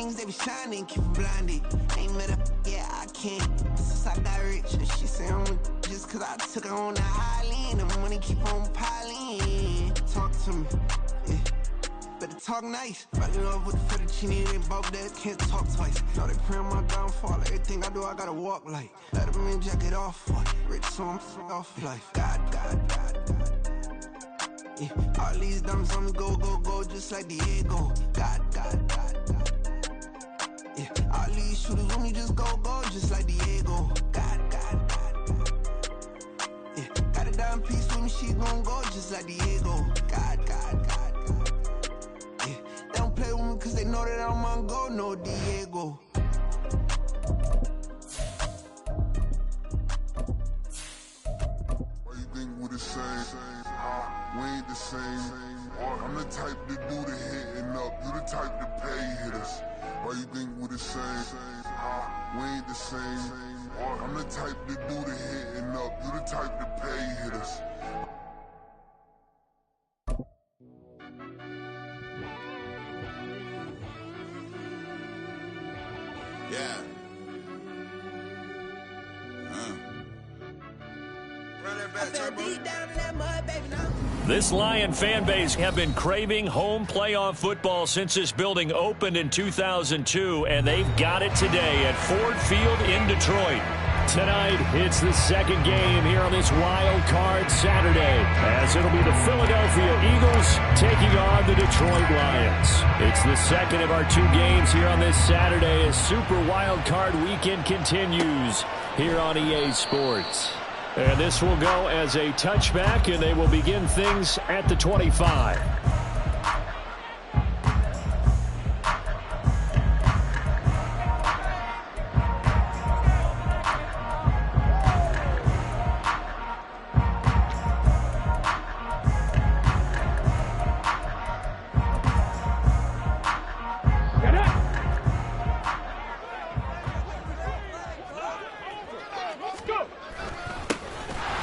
rings, they be shining, keep blinded. Ain't met up, yeah, I can't. Since I got rich, and she say I'm just cause I took her on the island. The money keep on piling. Talk to me, yeah. Better talk nice. Falling off with the fettuccine, they both that can't talk twice. Now they pray on my downfall. Everything I do, I gotta walk like. Let them in, jacket off. Rich, so I'm off life. God. Yeah, all these diamonds on me go, just like Diego. God. Yeah, all these shooters on me just go, just like Diego. God. Yeah, got a dime piece with me, she gon' go just like Diego. God. Yeah, they don't play with me cause they know that I'm on go, no Diego. Why you think we the same? We ain't the same. I'm the type to do the hitting up. You the type to pay hitters. Why you think we the same? We ain't the same. I'm the type to do the hitting up. You the type to pay hitters. Yeah. Run that back, Turbo. This Lion fan base have been craving home playoff football since this building opened in 2002, and they've got it today at Ford Field in Detroit. Tonight, it's the second game here on this wild card Saturday, as it'll be the Philadelphia Eagles taking on the Detroit Lions. It's the second of our two games here on this Saturday as Super Wild Card Weekend continues here on EA Sports. And this will go as a touchback, and they will begin things at the 25.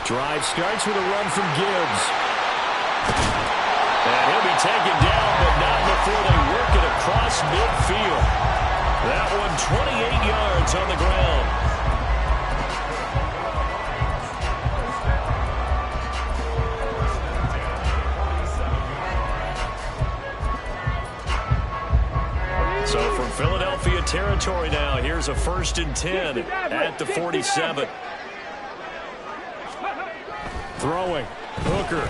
Drive starts with a run from Gibbs. And he'll be taken down, but not before they work it across midfield. That one 28 yards on the ground. So from Philadelphia territory now, here's a 1st and 10 at the 47. Throwing. Hooker.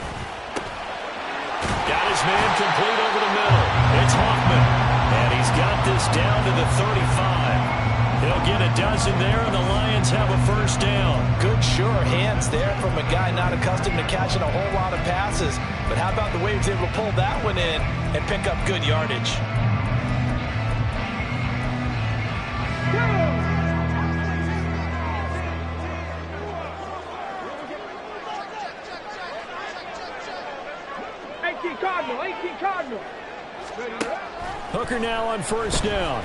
Got his man complete over the middle. It's Hoffman. And he's got this down to the 35. He'll get a dozen there, and the Lions have a 1st down. Good, sure hands there from a guy not accustomed to catching a whole lot of passes. But how about the way he was able to pull that one in and pick up good yardage? Cardinal. Hooker now on 1st down.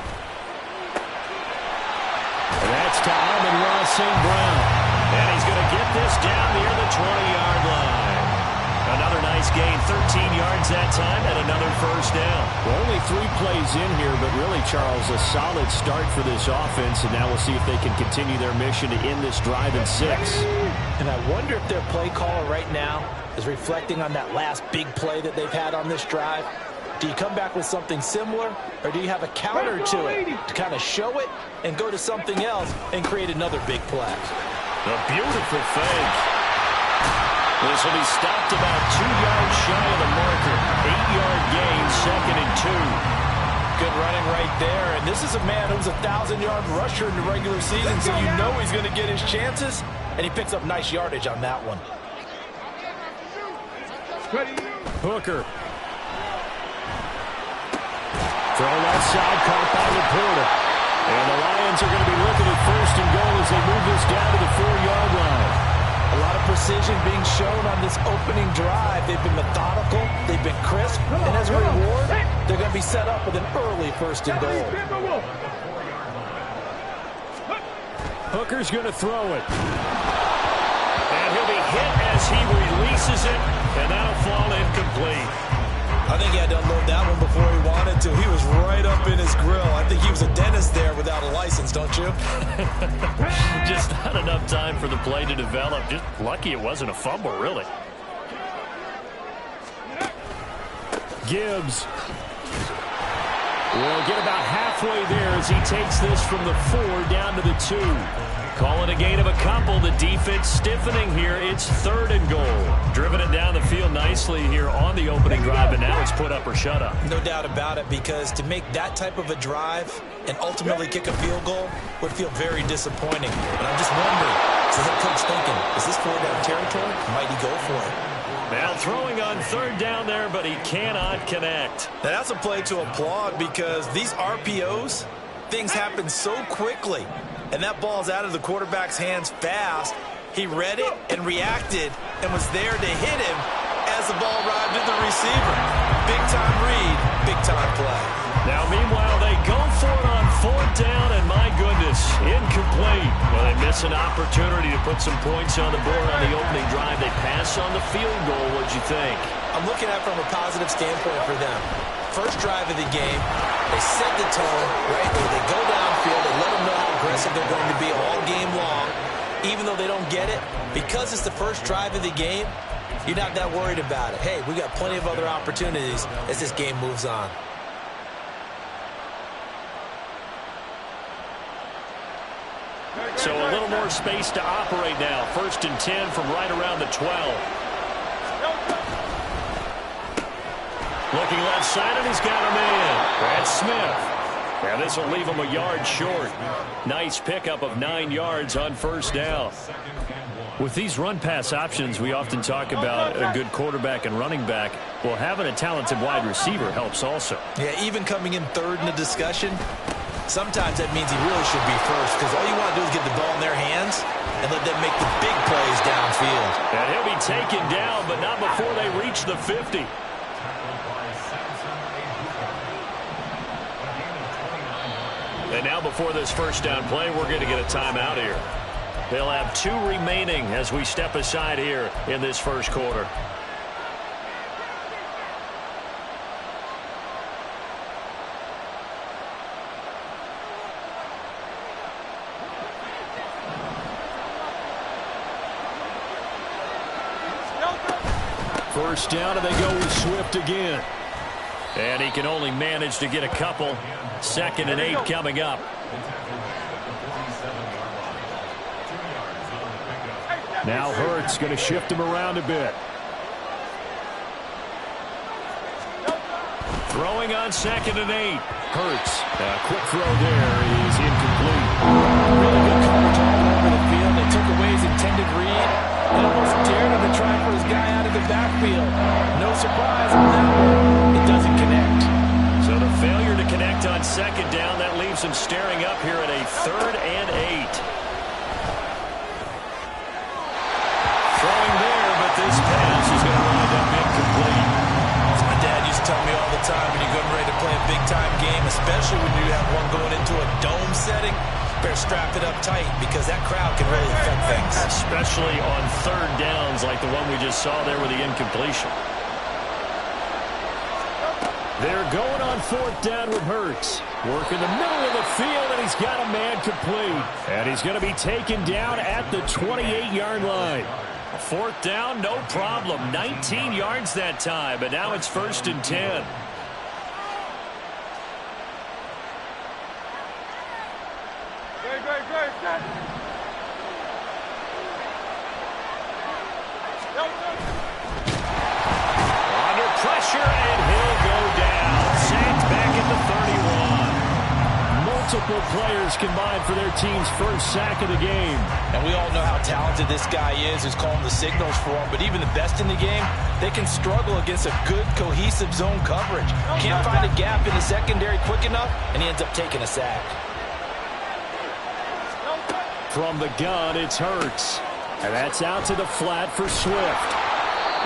And that's to Amon-Ra St. Brown. And he's going to get this down near the 20-yard line. Another nice gain, 13 yards that time, and another 1st down. Well, only 3 plays in here, but really, Charles, a solid start for this offense, and now we'll see if they can continue their mission to end this drive in 6. And I wonder if their play caller right now is reflecting on that last big play that they've had on this drive. Do you come back with something similar, or do you have a counter to it to kind of show it and go to something else and create another big play? A beautiful fake. This will be stopped about 2 yards shy of the marker. 8-yard gain, 2nd and 2. Good running right there. And this is a man who's a 1,000-yard rusher in the regular season, so you know he's going to get his chances. And he picks up nice yardage on that one. Hooker. Throw left side, caught by Laporta. And the Lions are going to be looking at 1st and goal as they move this down to the 4-yard line. A lot of precision being shown on this opening drive. They've been methodical, they've been crisp, and as a reward, they're going to be set up with an early 1st and goal. Hooker's going to throw it. And he'll be hit as he releases it, and that'll fall incomplete. I think he had to unload that one before he wanted to. He was right up in his grill. I think he was a dentist there without a license, don't you? Just not enough time for the play to develop. Just lucky it wasn't a fumble, really. Gibbs will get about halfway there as he takes this from the 4 down to the 2. Calling a gain of a couple. The defense stiffening here. It's 3rd and goal. Driven it down the field nicely here on the opening drive, and now it's put up or shut up. No doubt about it, because to make that type of a drive and ultimately kick a field goal would feel very disappointing. But I'm just wondering, is the head coach thinking, is this 4-down territory? Might he go for it? Now throwing on 3rd down there, but he cannot connect. Now that's a play to applaud, because these RPOs, things happen so quickly. And that ball's out of the quarterback's hands fast. He read it and reacted and was there to hit him as the ball arrived at the receiver. Big-time read, big-time play. Now, meanwhile, they go for it on 4th down, and my goodness, incomplete. Well, they miss an opportunity to put some points on the board on the opening drive. They pass on the field goal. What'd you think? I'm looking at it from a positive standpoint for them. First drive of the game, they set the tone, right? They go downfield, they let them know how aggressive they're going to be all game long. Even though they don't get it, because it's the first drive of the game, you're not that worried about it. Hey, we got plenty of other opportunities as this game moves on. So a little more space to operate now. 1st and 10 from right around the 12. Looking left side, and he's got a man. Brad Smith. And this will leave him a yard short. Nice pickup of 9 yards on 1st down. With these run-pass options, we often talk about a good quarterback and running back. Well, having a talented wide receiver helps also. Yeah, even coming in 3rd in the discussion, sometimes that means he really should be first, because all you want to do is get the ball in their hands and let them make the big plays downfield. And he'll be taken down, but not before they reach the 50. And now before this 1st down play, we're going to get a timeout here. They'll have 2 remaining as we step aside here in this 1st quarter. First down, and they go with Swift again. And he can only manage to get a couple. 2nd and 8 coming up. Now Hurts going to shift him around a bit. Throwing on 2nd and 8. Hurts. A quick throw there is incomplete. Really good coverage all over the field. They took away his intended read and almost dared him to try for his guy out of the backfield. No surprise on that one. It doesn't connect. So the failure to connect on 2nd down, that leaves him staring up here at a 3rd and 8. Throwing there, but this pass is going to wind up incomplete. As my dad used to tell me all the time, when you're getting ready to play a big-time game, especially when you have one going into a dome setting, better strap it up tight, because that crowd can really affect things. Especially on 3rd downs like the one we just saw there with the incompletion. They're going on 4th down with Hurts. Working the middle of the field, and he's got a man complete. And he's going to be taken down at the 28-yard line. 4th down, no problem. 19 yards that time, but now it's 1st and 10. Under pressure, and he'll go down. Sacked back at the 31. Multiple players combined for their team's 1st sack of the game. And we all know how talented this guy is who's calling the signals for him. But even the best in the game, they can struggle against a good, cohesive zone coverage. Can't find a gap in the secondary quick enough, and he ends up taking a sack. From the gun, it's Hurts. And that's out to the flat for Swift.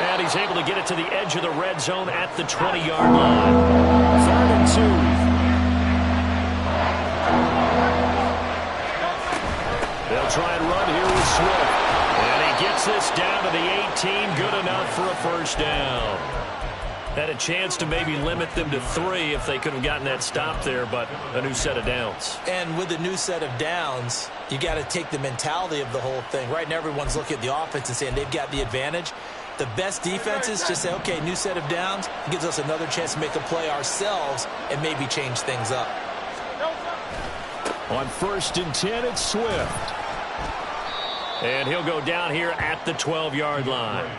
And he's able to get it to the edge of the red zone at the 20-yard line. 3rd and 2. They'll try and run here with Swift. And he gets this down to the 18. Good enough for a 1st down. Had a chance to maybe limit them to 3 if they could have gotten that stop there, but a new set of downs. And with a new set of downs, you got to take the mentality of the whole thing. Right now, everyone's looking at the offense and saying they've got the advantage. The best defenses just say, okay, new set of downs. It gives us another chance to make a play ourselves and maybe change things up. On 1st and 10, it's Swift. And he'll go down here at the 12-yard line.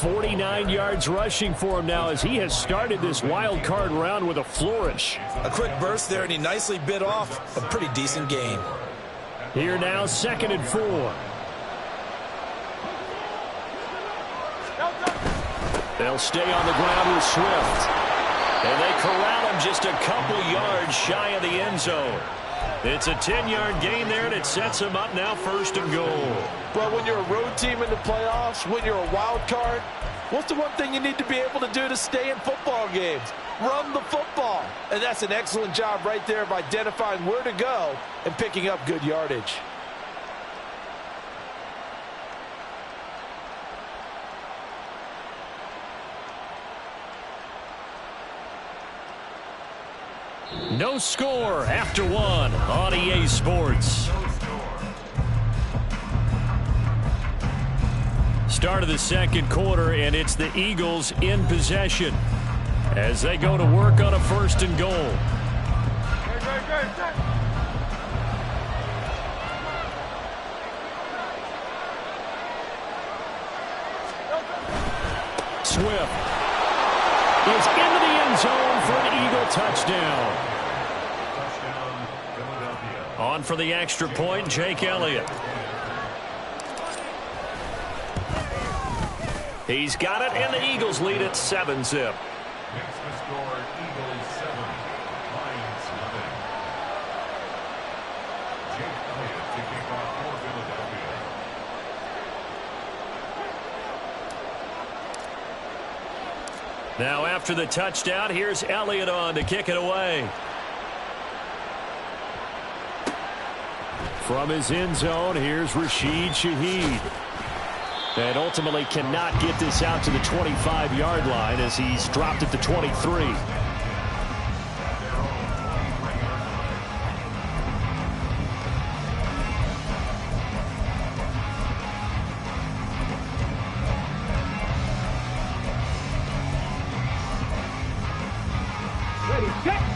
49 yards rushing for him now as he has started this wild card round with a flourish. A quick burst there, and he nicely bit off a pretty decent gain. Here now, 2nd and 4. They'll stay on the ground with Swift. And they corral him just a couple yards shy of the end zone. It's a 10-yard gain there, and it sets him up now 1st and goal. But when you're a road team in the playoffs, when you're a wild card, what's the one thing you need to be able to do to stay in football games? Run the football. And that's an excellent job right there of identifying where to go and picking up good yardage. No score after 1 on EA Sports. Start of the 2nd quarter, and it's the Eagles in possession as they go to work on a 1st and goal. Swift is into the end zone for an Eagle touchdown. On for the extra point, Jake Elliott. He's got it, and the Eagles lead at 7-zip. Next to score, Eagles 7, Lions 11. Jake Elliott to kick off for Philadelphia. Now after the touchdown, here's Elliott on to kick it away. From his end zone, here's Rashid Shaheed. And ultimately cannot get this out to the 25-yard line as he's dropped at the 23.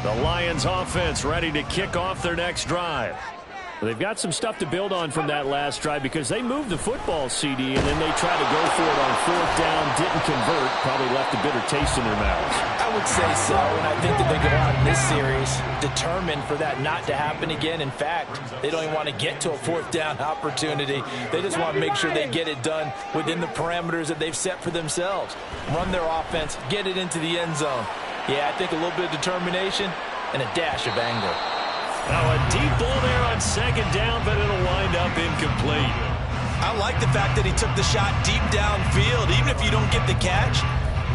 The Lions offense ready to kick off their next drive. They've got some stuff to build on from that last drive because they moved the football, CD, and then they tried to go for it on 4th down, didn't convert, probably left a bitter taste in their mouths. I would say so, and I think that they go out in this series determined for that not to happen again. In fact, they don't even want to get to a 4th down opportunity. They just want to make sure they get it done within the parameters that they've set for themselves. Run their offense, get it into the end zone. Yeah, I think a little bit of determination and a dash of anger. Now a deep ball there on 2nd down, but it'll wind up incomplete. I like the fact that he took the shot deep downfield. Even if you don't get the catch,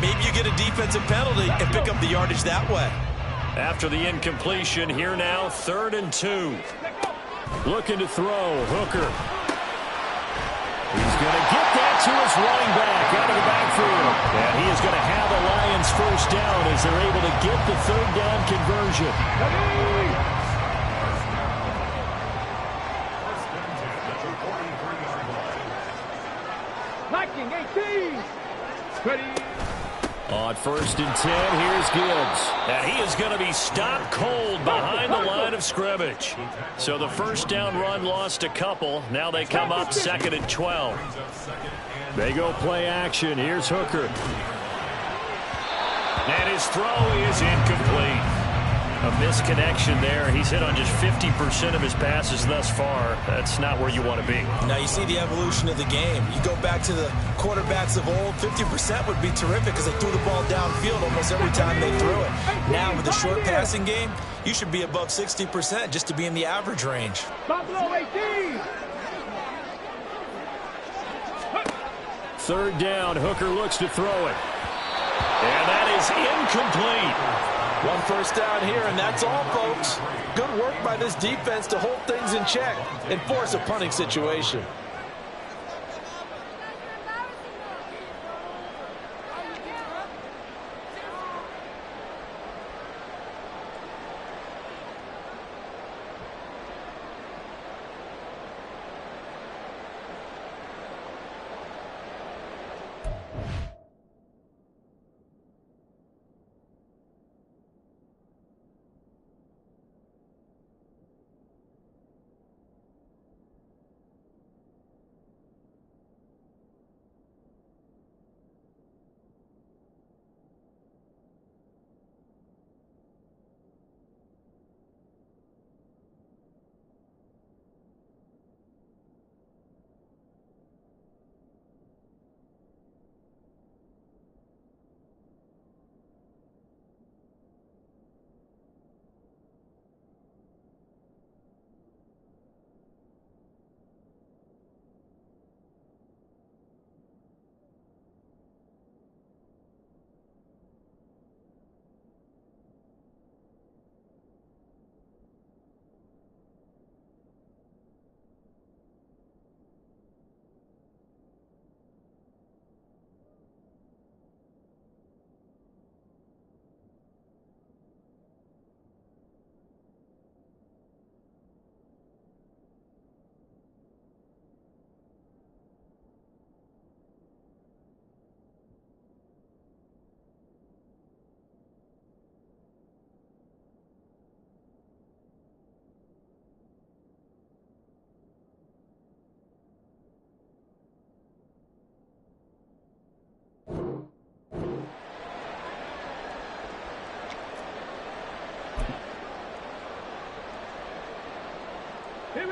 maybe you get a defensive penalty and pick up the yardage that way. After the incompletion, here now, 3rd and 2. Looking to throw, Hooker. He's going to get that to his running back out of the backfield. And he is going to have the Lions 1st down as they're able to get the 3rd down conversion. Knocking 18. Ready. On 1st and 10, here's Gibbs. And he is going to be stopped cold behind the line of scrimmage. So the 1st down run lost a couple. Now they come up 2nd and 12. They go play action. Here's Hooker. And his throw is incomplete. A misconnection there. He's hit on just 50% of his passes thus far. That's not where you want to be. Now you see the evolution of the game. You go back to the quarterbacks of old, 50% would be terrific because they threw the ball downfield almost every time they threw it. Now with the short passing game, you should be above 60% just to be in the average range. Buffalo 18. 3rd down, Hooker looks to throw it. And that is incomplete. 1 first down here, and that's all, folks. Good work by this defense to hold things in check and force a punting situation.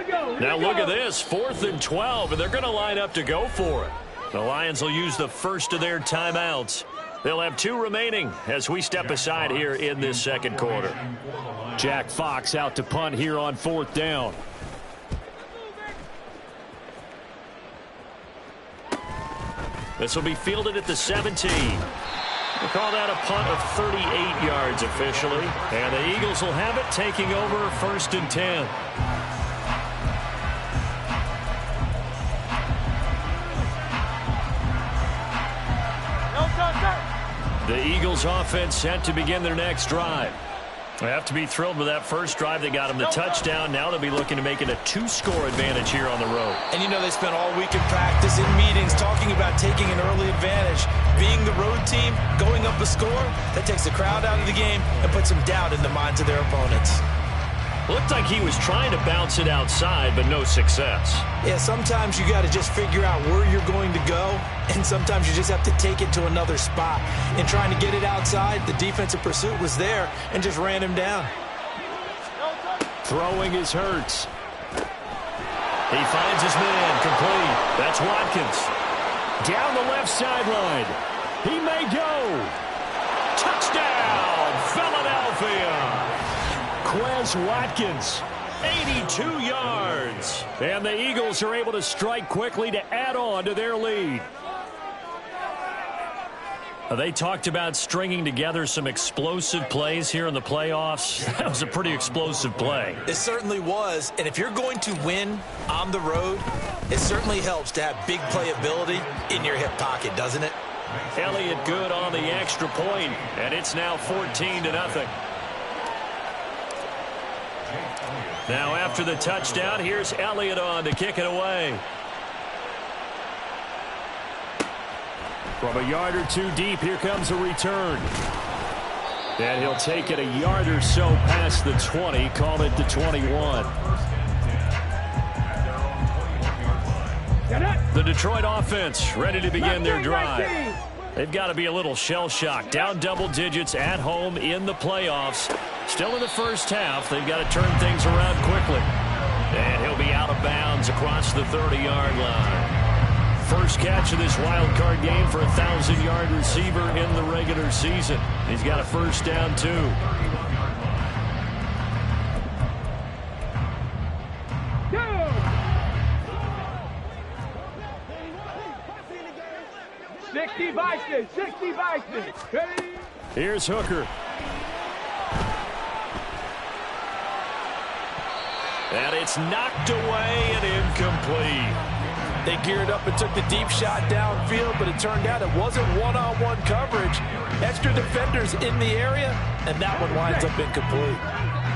Now look at this, 4th and 12, and they're going to line up to go for it. The Lions will use the first of their timeouts. They'll have 2 remaining as we step aside here in this second quarter. Jack Fox out to punt here on 4th down. This will be fielded at the 17. We'll call that a punt of 38 yards officially. And the Eagles will have it, taking over 1st and 10. The Eagles offense set to begin their next drive. They have to be thrilled with that first drive. They got them the touchdown. Now they'll be looking to make it a 2-score advantage here on the road. And you know they spent all week in practice, in meetings, talking about taking an early advantage. Being the road team, going up a score, that takes the crowd out of the game and puts some doubt in the minds of their opponents. Looked like he was trying to bounce it outside, but no success. Yeah, sometimes you got to just figure out where you're going to go, and sometimes you just have to take it to another spot. In trying to get it outside, the defensive pursuit was there and just ran him down. Throwing is Hurts. He finds his man, complete. That's Watkins. Down the left sideline. He may go. Touchdown, Philadelphia. Quez Watkins, 82 yards. And the Eagles are able to strike quickly to add on to their lead. They talked about stringing together some explosive plays here in the playoffs. That was a pretty explosive play. It certainly was. And if you're going to win on the road, it certainly helps to have big playability in your hip pocket, doesn't it? Elliott good on the extra point, and it's now 14-0. Now after the touchdown, here's Elliott on to kick it away. From a yard or 2 deep, here comes a return. And he'll take it a yard or so past the 20, call it the 21. The Detroit offense ready to begin their drive. They've got to be a little shell-shocked. Down double digits at home in the playoffs. Still in the first half. They've got to turn things around quickly. And he'll be out of bounds across the 30-yard line. First catch of this wild card game for a 1,000-yard receiver in the regular season. He's got a first down, too. Here's Hooker. And it's knocked away and incomplete. They geared up and took the deep shot downfield, but it turned out it wasn't one-on-one coverage. Extra defenders in the area, and that one winds up incomplete.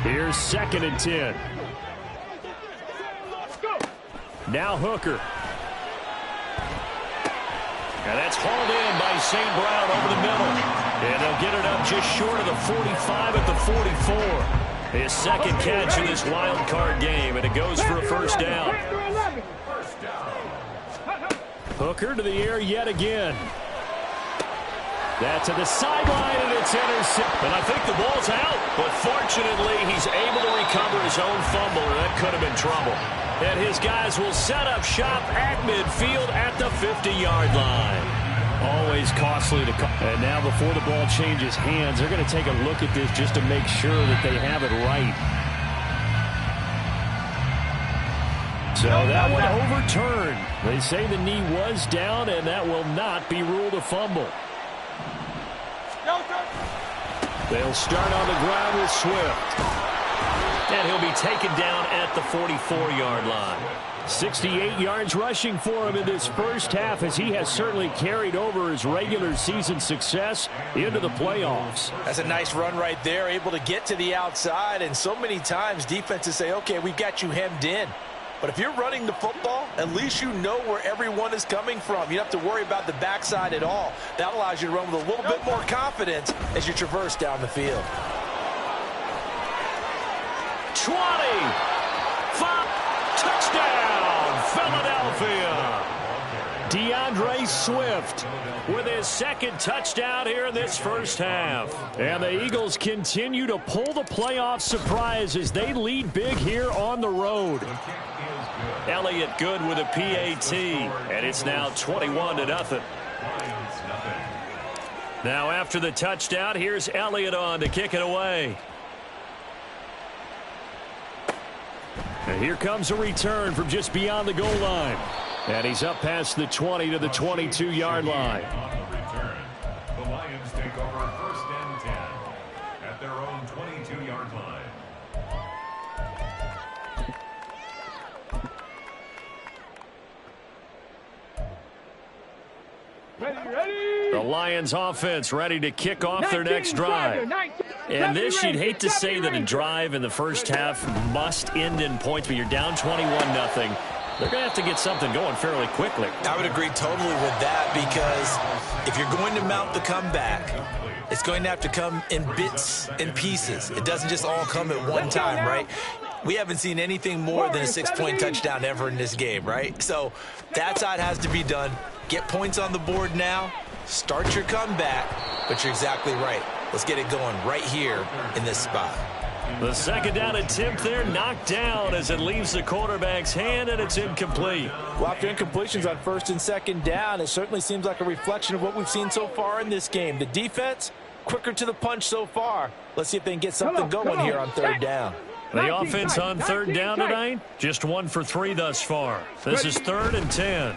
Here's 2nd and 10. Now Hooker. And that's hauled in by St. Brown over the middle. And they'll get it up just short of the 45 at the 44. His second catch in this wild card game, and it goes for a first down. Hooker to the air yet again. That's to the sideline, and it's intercepted. And I think the ball's out, but fortunately he's able to recover his own fumble, and that could have been trouble. And his guys will set up shop at midfield at the 50-yard line. Always costly to call. And now before the ball changes hands, they're going to take a look at this just to make sure that they have it right. So that one overturned. They say the knee was down, and that will not be ruled a fumble. They'll start on the ground with Swift. And he'll be taken down at the 44-yard line. 68 yards rushing for him in this first half, as he has certainly carried over his regular season success into the playoffs. That's a nice run right there, able to get to the outside, and so many times defenses say, okay, we've got you hemmed in. But if you're running the football, at least you know where everyone is coming from. You don't have to worry about the backside at all. That allows you to run with a little bit more confidence as you traverse down the field. 20, 5, touchdown, Philadelphia. DeAndre Swift with his second touchdown here in this first half. And the Eagles continue to pull the playoff surprise as they lead big here on the road. Elliott good with a PAT, and it's now 21-0. Now after the touchdown, here's Elliott on to kick it away. And here comes a return from just beyond the goal line. And he's up past the 20 to the 22-yard line. On the return, the Lions take over 1st and 10 at their own 22-yard line. Ready. The Lions offense ready to kick off their next drive. And this, you'd hate to say that a drive in the first half must end in points, but you're down 21-0. They're going to have to get something going fairly quickly. I would agree totally with that, because if you're going to mount the comeback, it's going to have to come in bits and pieces. It doesn't just all come at one time, right? We haven't seen anything more than a 6-point touchdown ever in this game, right? So that's how it has to be done. Get points on the board now. Start your comeback. But you're exactly right. Let's get it going right here in this spot. The second down attempt there knocked down as it leaves the quarterback's hand, and it's incomplete. Well, after incompletions on 1st and 2nd down, it certainly seems like a reflection of what we've seen so far in this game. The defense, quicker to the punch so far. Let's see if they can get something going here on 3rd down. The offense on 3rd down tonight, just 1 for 3 thus far. This is 3rd and 10.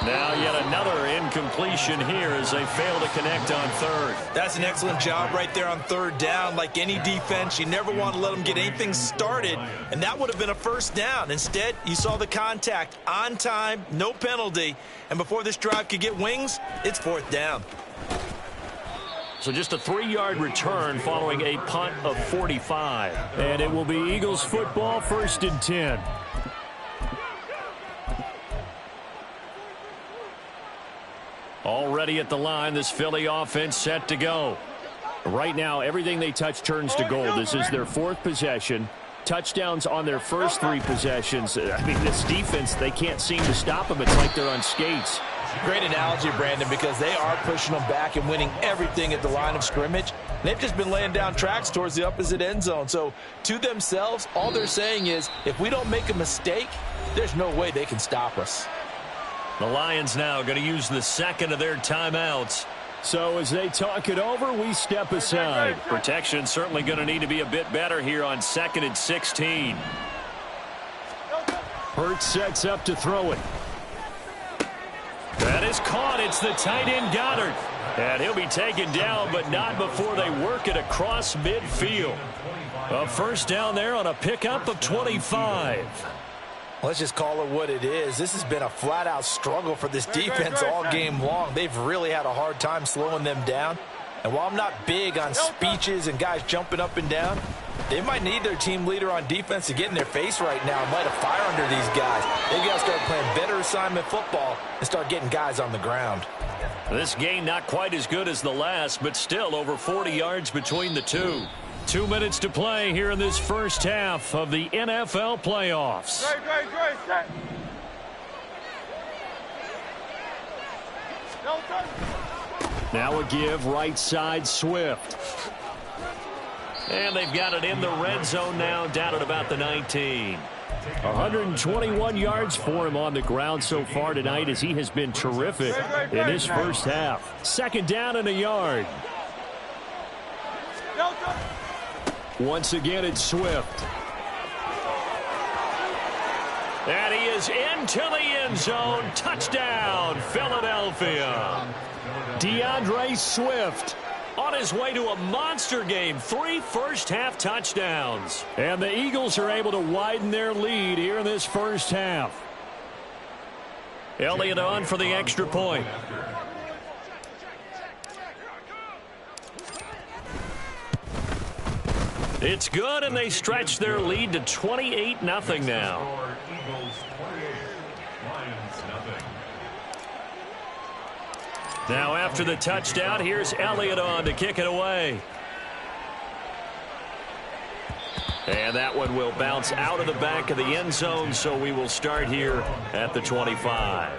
Now yet another incompletion here as they fail to connect on 3rd. That's an excellent job right there on 3rd down. Like any defense, you never want to let them get anything started, and that would have been a 1st down. Instead, you saw the contact on time, no penalty, and before this drive could get wings, it's 4th down. So just a 3-yard return following a punt of 45. And it will be Eagles football, 1st and 10. Already at the line, this Philly offense set to go. Right now, everything they touch turns to gold. This is their 4th possession. Touchdowns on their first 3 possessions. I mean, this defense, they can't seem to stop them. It's like they're on skates. Great analogy, Brandon, because they are pushing them back and winning everything at the line of scrimmage. They've just been laying down tracks towards the opposite end zone. So to themselves, all they're saying is, if we don't make a mistake, there's no way they can stop us. The Lions now going to use the 2nd of their timeouts. So as they talk it over, we step aside. Protection certainly going to need to be a bit better here on 2nd and 16. Hurts sets up to throw it. That is caught. It's the tight end Goddard. And he'll be taken down, but not before they work it across midfield. A 1st down there on a pickup of 25. Let's just call it what it is. This has been a flat-out struggle for this defense all game long. They've really had a hard time slowing them down. And while I'm not big on speeches and guys jumping up and down, they might need their team leader on defense to get in their face right now and light a fire under these guys. They've got to start playing better assignment football and start getting guys on the ground. This game not quite as good as the last, but still over 40 yards between the two. 2 minutes to play here in this first half of the NFL playoffs. Now a give right side Swift. And they've got it in the red zone now, down at about the 19. 121 yards for him on the ground so far tonight as he has been terrific in this first half. 2nd down and a yard. Once again, it's Swift. And he is into the end zone. Touchdown, Philadelphia. DeAndre Swift on his way to a monster game. 3 first-half touchdowns. And the Eagles are able to widen their lead here in this first half. Elliott on for the extra point. It's good, and they stretch their lead to 28-0 now. Now after the touchdown, here's Elliott on to kick it away. And that one will bounce out of the back of the end zone, so we will start here at the 25.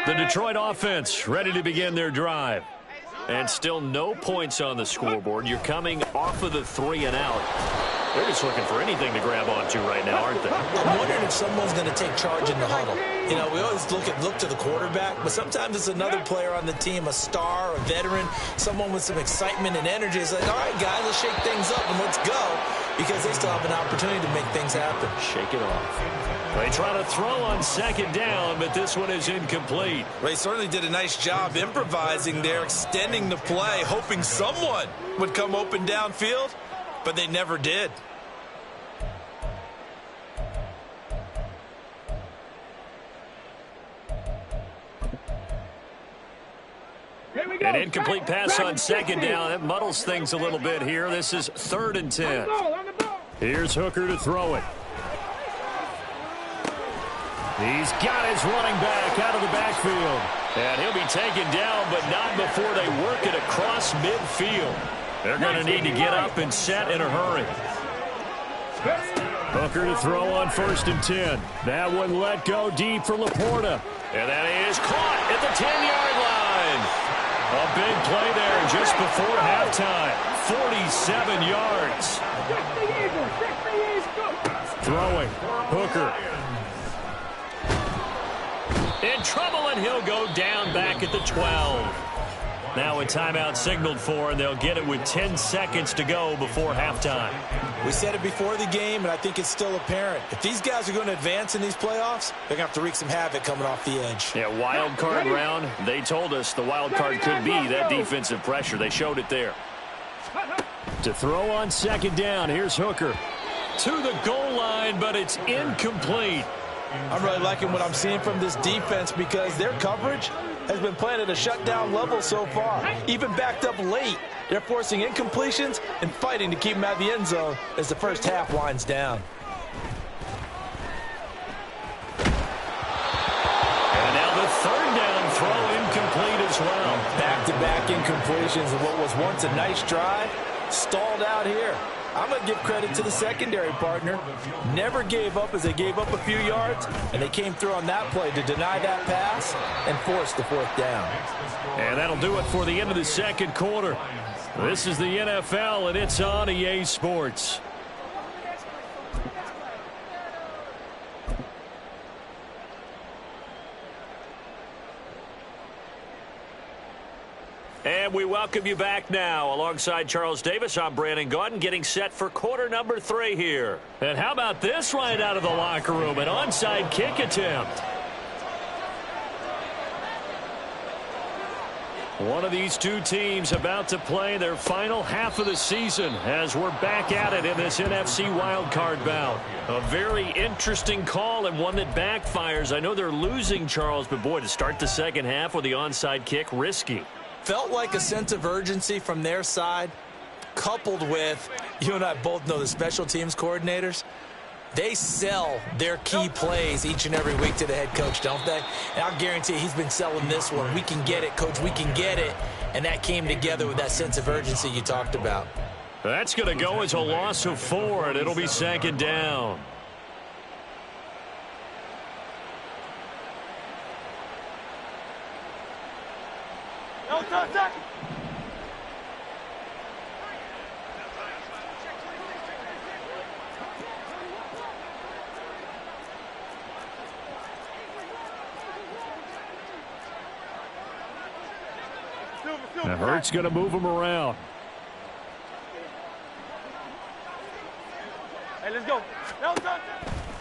The Detroit offense ready to begin their drive. And still no points on the scoreboard. You're coming off of the 3 and out. They're just looking for anything to grab onto right now, aren't they? I'm wondering if someone's going to take charge in the huddle. You know, we always look to the quarterback, but sometimes it's another player on the team, a star, a veteran, someone with some excitement and energy. It's like, all right, guys, let's shake things up and let's go, because they still have an opportunity to make things happen. Shake it off. They try to throw on second down, but this one is incomplete. They certainly did a nice job improvising there, extending the play, hoping someone would come open downfield, but they never did. An incomplete pass on second down. That muddles things a little bit here. This is 3rd and 10. Here's Hooker to throw it. He's got his running back out of the backfield. And he'll be taken down, but not before they work it across midfield. They're going to need to get up and set in a hurry. Hooker to throw on 1st and 10. That one let go deep for Laporta. And that is caught at the 10-yard line. A big play there just before halftime. 47 yards. Throwing. Hooker. In trouble, and he'll go down back at the 12. Now a timeout signaled for, and they'll get it with 10 seconds to go before halftime. We said it before the game, and I think it's still apparent. If these guys are going to advance in these playoffs, they're going to have to wreak some havoc coming off the edge. Yeah, wild card round. They told us the wild card could be that defensive pressure. They showed it there. To throw on second down, here's Hooker. To the goal line, but it's incomplete. I'm really liking what I'm seeing from this defense because their coverage has been playing at a shutdown level so far. Even backed up late, they're forcing incompletions and fighting to keep them out of the end zone as the first half winds down. And now the 3rd down throw incomplete as well. Back-to-back incompletions of what was once a nice drive, stalled out here. I'm going to give credit to the secondary partner. Never gave up as they gave up a few yards, and they came through on that play to deny that pass and force the 4th down. And that'll do it for the end of the second quarter. This is the NFL, and it's on EA Sports. And we welcome you back now. Alongside Charles Davis, I'm Brandon Gaudin, getting set for quarter number 3 here. And how about this right out of the locker room? An onside kick attempt. One of these two teams about to play their final half of the season as we're back at it in this NFC wildcard bout. A very interesting call and one that backfires. I know they're losing, Charles, but boy, to start the second half with the onside kick, risky. Felt like a sense of urgency from their side, coupled with, you and I both know the special teams coordinators, they sell their key plays each and every week to the head coach, don't they? And I'll guarantee you he's been selling this one. We can get it, coach, we can get it. And that came together with that sense of urgency you talked about. That's going to go as a loss of 4, and it'll be 2nd down. Now Hurts going to move him around. Hey, let's go.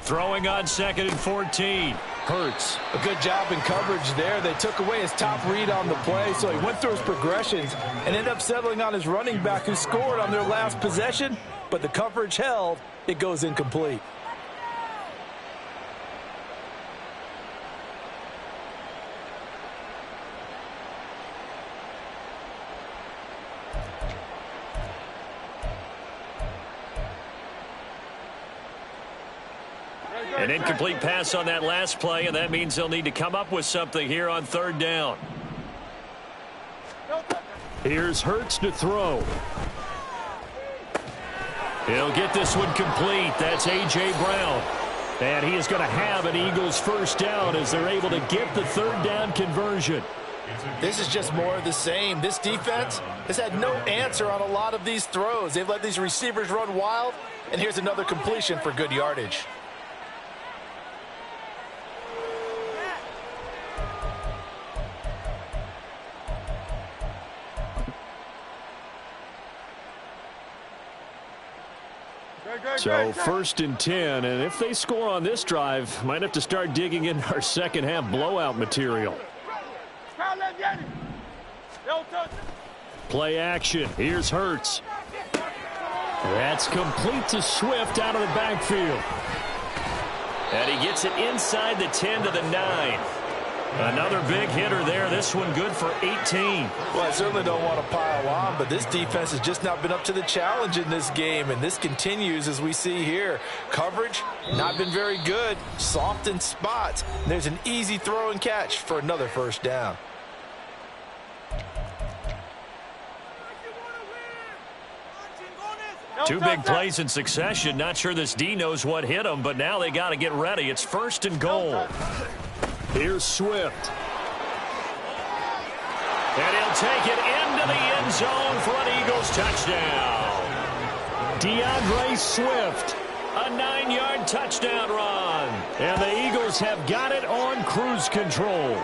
Throwing on 2nd and 14. Hurts. A good job in coverage there. They took away his top read on the play, so he went through his progressions and ended up settling on his running back who scored on their last possession, but the coverage held. It goes incomplete. An incomplete pass on that last play, and that means they'll need to come up with something here on third down. Here's Hurts to throw. He'll get this one complete. That's A.J. Brown. And he is going to have an Eagles first down as they're able to get the third down conversion. This is just more of the same. This defense has had no answer on a lot of these throws. They've let these receivers run wild, and here's another completion for good yardage. So first and 10, and if they score on this drive, might have to start digging in our second half blowout material. Play action. Here's Hurts. That's complete to Swift out of the backfield. And he gets it inside the 10 to the 9. Another big hitter there. This one good for 18. Well, I certainly don't want to pile on, but this defense has just not been up to the challenge in this game, and this continues as we see here. Coverage, not been very good. Soft in spots. And there's an easy throw and catch for another first down. Two big plays in succession. Not sure this D knows what hit him, but now they got to get ready. It's first and goal. Here's Swift. And he'll take it into the end zone for an Eagles touchdown. DeAndre Swift, a 9-yard touchdown run. And the Eagles have got it on cruise control.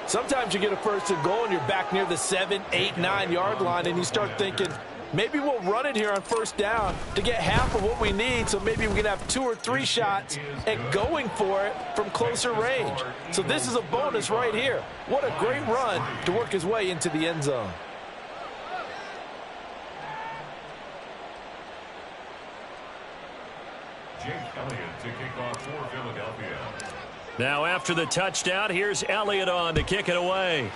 Sometimes you get a first and goal and you're back near the 7, 8, 9-yard line, and you start thinking, maybe we'll run it here on first down to get half of what we need, so maybe we can have 2 or 3 shots at going for it from closer range. So this is a bonus right here. What a great run to work his way into the end zone. Jake Elliott to kick off for Philadelphia. Now after the touchdown, here's Elliott on to kick it away.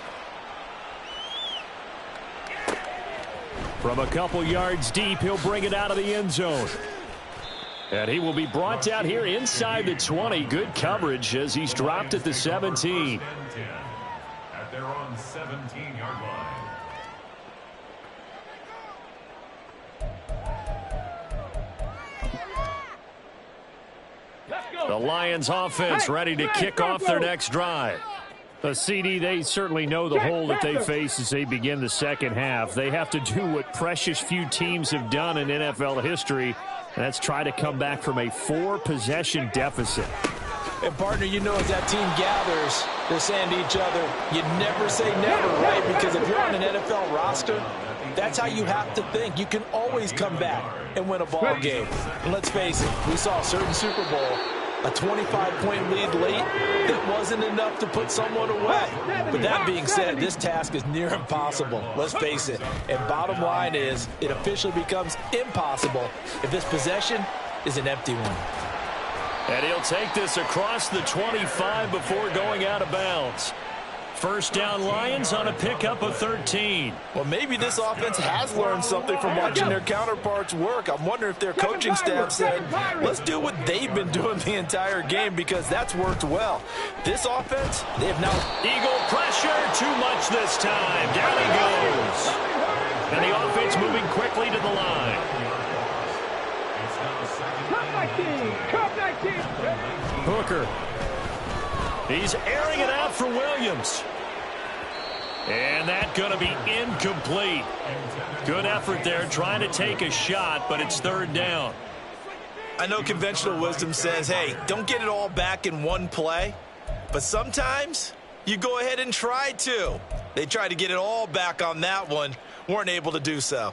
From a couple yards deep, he'll bring it out of the end zone. And he will be brought down here inside the 20. Good coverage as he's dropped at the 17. At their own 17-yard line. The Lions offense ready to kick off their next drive. The CD, they certainly know the hole that they face as they begin the second half. They have to do what precious few teams have done in NFL history, and that's try to come back from a 4-possession deficit. And, partner, you know as that team gathers, they're saying to each other, you never say never, right? Because if you're on an NFL roster, that's how you have to think. You can always come back and win a ball game. And let's face it, we saw a certain Super Bowl, a 25-point lead late that wasn't enough to put someone away. But that being said, this task is near impossible. Let's face it. And bottom line is, it officially becomes impossible if this possession is an empty one. And he'll take this across the 25 before going out of bounds. First down Lions on a pickup of 13. Well, maybe this offense has learned something from watching their counterparts work. I'm wondering if their coaching staff said, let's do what they've been doing the entire game, because that's worked well. This offense, they have now... Eagle pressure, too much this time. Down he goes. And the offense moving quickly to the line. Hooker. He's airing it out for Williams. And that's going to be incomplete. Good effort there, trying to take a shot, but it's third down. I know conventional wisdom says, hey, don't get it all back in one play. But sometimes you go ahead and try to. They tried to get it all back on that one, weren't able to do so.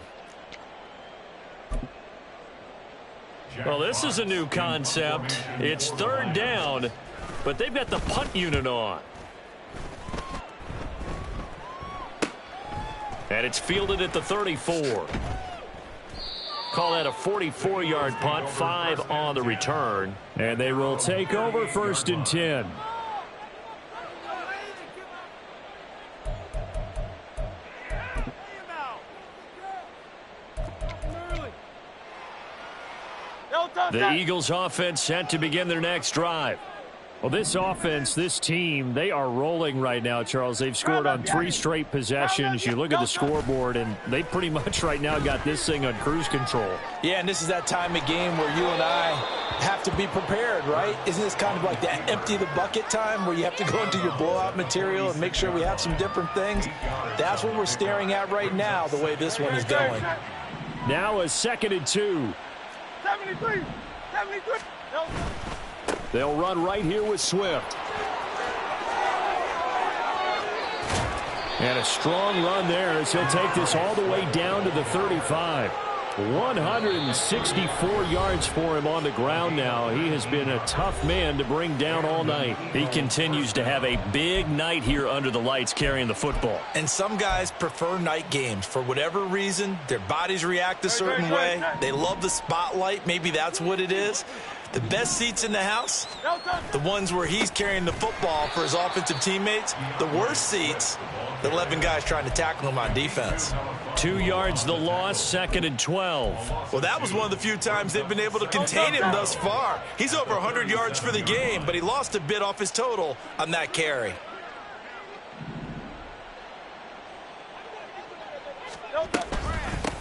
Well, this is a new concept. It's third down, but they've got the punt unit on. And it's fielded at the 34. Call that a 44-yard punt, 5 on the return. And they will take over first and 10. The Eagles offense set to begin their next drive. Well, this offense, this team, they are rolling right now, Charles. They've scored on 3 straight possessions. You look at the scoreboard, and they pretty much right now got this thing on cruise control. Yeah, and this is that time of game where you and I have to be prepared, right? Isn't this kind of like that empty the bucket time where you have to go into your blowout material and make sure we have some different things? That's what we're staring at right now, the way this one is going. Now a 2nd and 2. 73. They'll run right here with Swift. And a strong run there as he'll take this all the way down to the 35. 164 yards for him on the ground now. He has been a tough man to bring down all night. He continues to have a big night here under the lights carrying the football. And some guys prefer night games. For whatever reason, their bodies react a certain way. They love the spotlight. Maybe that's what it is. The best seats in the house, the ones where he's carrying the football for his offensive teammates. The worst seats, the 11 guys trying to tackle him on defense. 2 yards the loss, 2nd and 12. Well, that was one of the few times they've been able to contain him thus far. He's over 100 yards for the game, but he lost a bit off his total on that carry.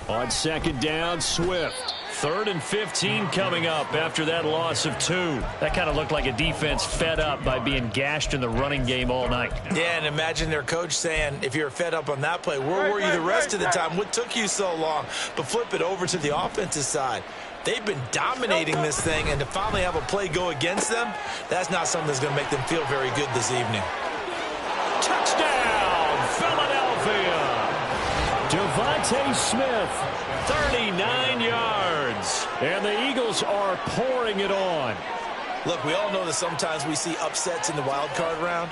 On 2nd down, Swift. 3rd and 15 coming up after that loss of 2. That kind of looked like a defense fed up by being gashed in the running game all night. Yeah, and imagine their coach saying, if you're fed up on that play, where were you the rest of the time? What took you so long? But flip it over to the offensive side. They've been dominating this thing, and to finally have a play go against them, that's not something that's going to make them feel very good this evening. Touchdown, Philadelphia! Devontae Smith, 39 yards. And the Eagles are pouring it on. Look, we all know that sometimes we see upsets in the wild card round,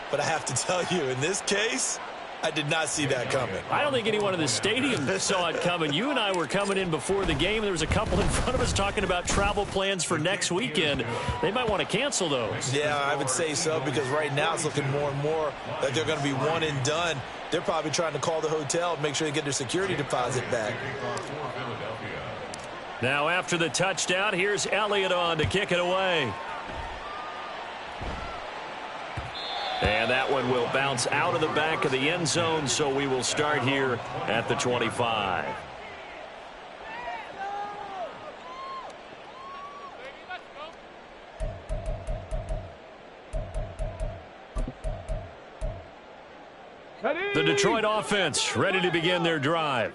but I have to tell you, in this case, I did not see that coming. I don't think anyone in the stadium saw it coming. You and I were coming in before the game. There was a couple in front of us talking about travel plans for next weekend. They might want to cancel those. Yeah, I would say so, because right now it's looking more and more like they're going to be one and done. They're probably trying to call the hotel and make sure they get their security deposit back. Now after the touchdown, here's Elliott on to kick it away. And that one will bounce out of the back of the end zone, so we will start here at the 25. The Detroit offense ready to begin their drive.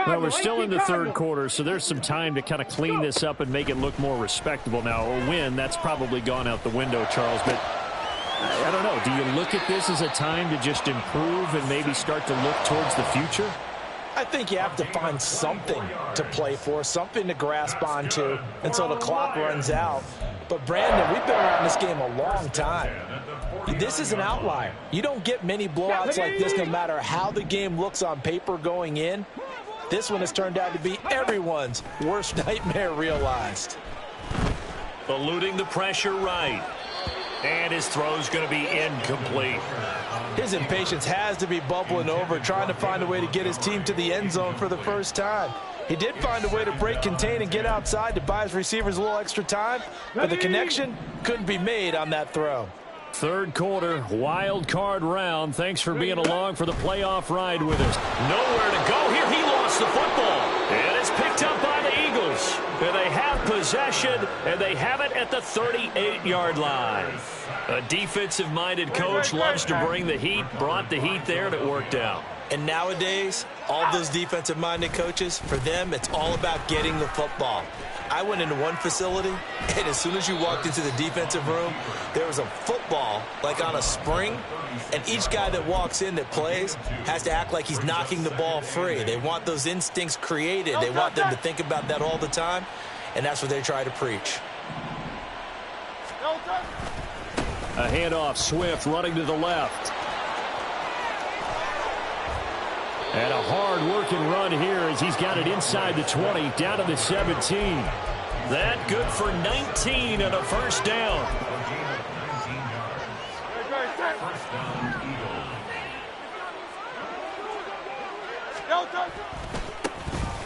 Well, we're still in the 3rd quarter, so there's some time to kind of clean this up and make it look more respectable. Now, a win, that's probably gone out the window, Charles, but I don't know. Do you look at this as a time to just improve and maybe start to look towards the future? I think you have to find something to play for, something to grasp onto until the clock runs out. But, Brandon, we've been around this game a long time. This is an outlier. You don't get many blowouts like this no matter how the game looks on paper going in. This one has turned out to be everyone's worst nightmare realized. Eluding the pressure right. And his throw's going to be incomplete. His impatience has to be bubbling over, trying to find a way to get his team to the end zone for the first time. He did find a way to break, contain, and get outside to buy his receivers a little extra time, but the connection couldn't be made on that throw. 3rd quarter, wild card round. Thanks for being along for the playoff ride with us. Nowhere to go here. He lost the football. And it's picked up by the Eagles. And they have possession, and they have it at the 38-yard line. A defensive-minded coach loves to bring the heat, brought the heat there, and it worked out. And nowadays, all those defensive-minded coaches, for them, it's all about getting the football. I went into one facility, and as soon as you walked into the defensive room, there was a football, like on a spring, and each guy that walks in that plays has to act like he's knocking the ball free. They want those instincts created. They want them to think about that all the time, and that's what they try to preach. A handoff, Swift running to the left. And a hard-working run here as he's got it inside the 20, down to the 17. That good for 19 and a first down.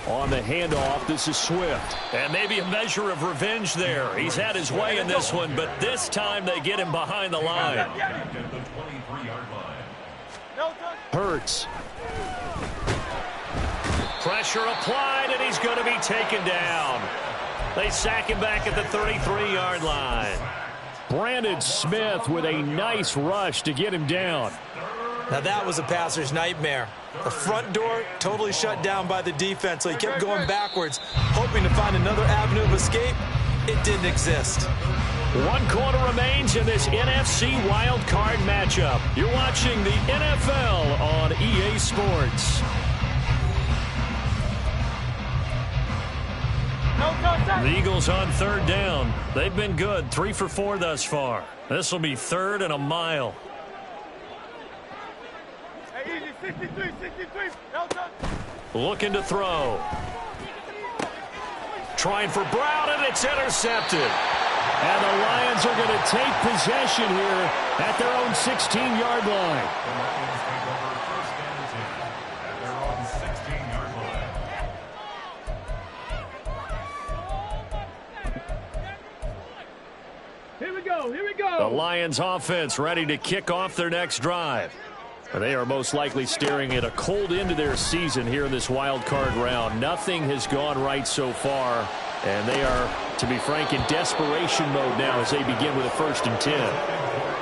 On the handoff, this is Swift. And maybe a measure of revenge there. He's had his way in this one, but this time they get him behind the line. Hurts. Pressure applied, and he's going to be taken down. They sack him back at the 33-yard line. Brandon Smith with a nice rush to get him down. Now that was a passer's nightmare. The front door totally shut down by the defense, so he kept going backwards, hoping to find another avenue of escape. It didn't exist. 1 quarter remains in this NFC Wild Card matchup. You're watching the NFL on EA Sports. The Eagles on 3rd down. They've been good, 3 for 4 thus far. This will be 3rd and a mile. Looking to throw. Trying for Brown, and it's intercepted. And the Lions are going to take possession here at their own 16-yard line. Here we go. The Lions offense ready to kick off their next drive. They are most likely staring at a cold end to their season here in this wild card round. Nothing has gone right so far, and they are, to be frank, in desperation mode now as they begin with a 1st and 10.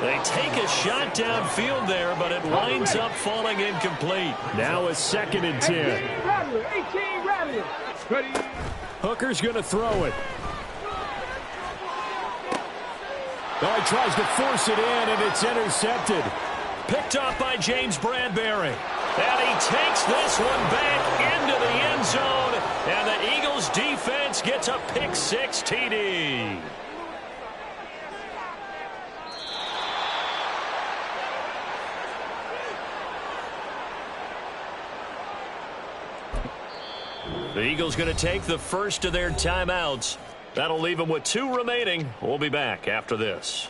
They take a shot downfield there, but it winds up falling incomplete. Now a 2nd and 10. 18 Rattler. Ready. Hooker's going to throw it. Oh, he tries to force it in, and it's intercepted. Picked up by James Bradbury. And he takes this one back into the end zone. And the Eagles defense gets a pick-6 TD. The Eagles going to take the first of their timeouts. That'll leave them with 2 remaining. We'll be back after this.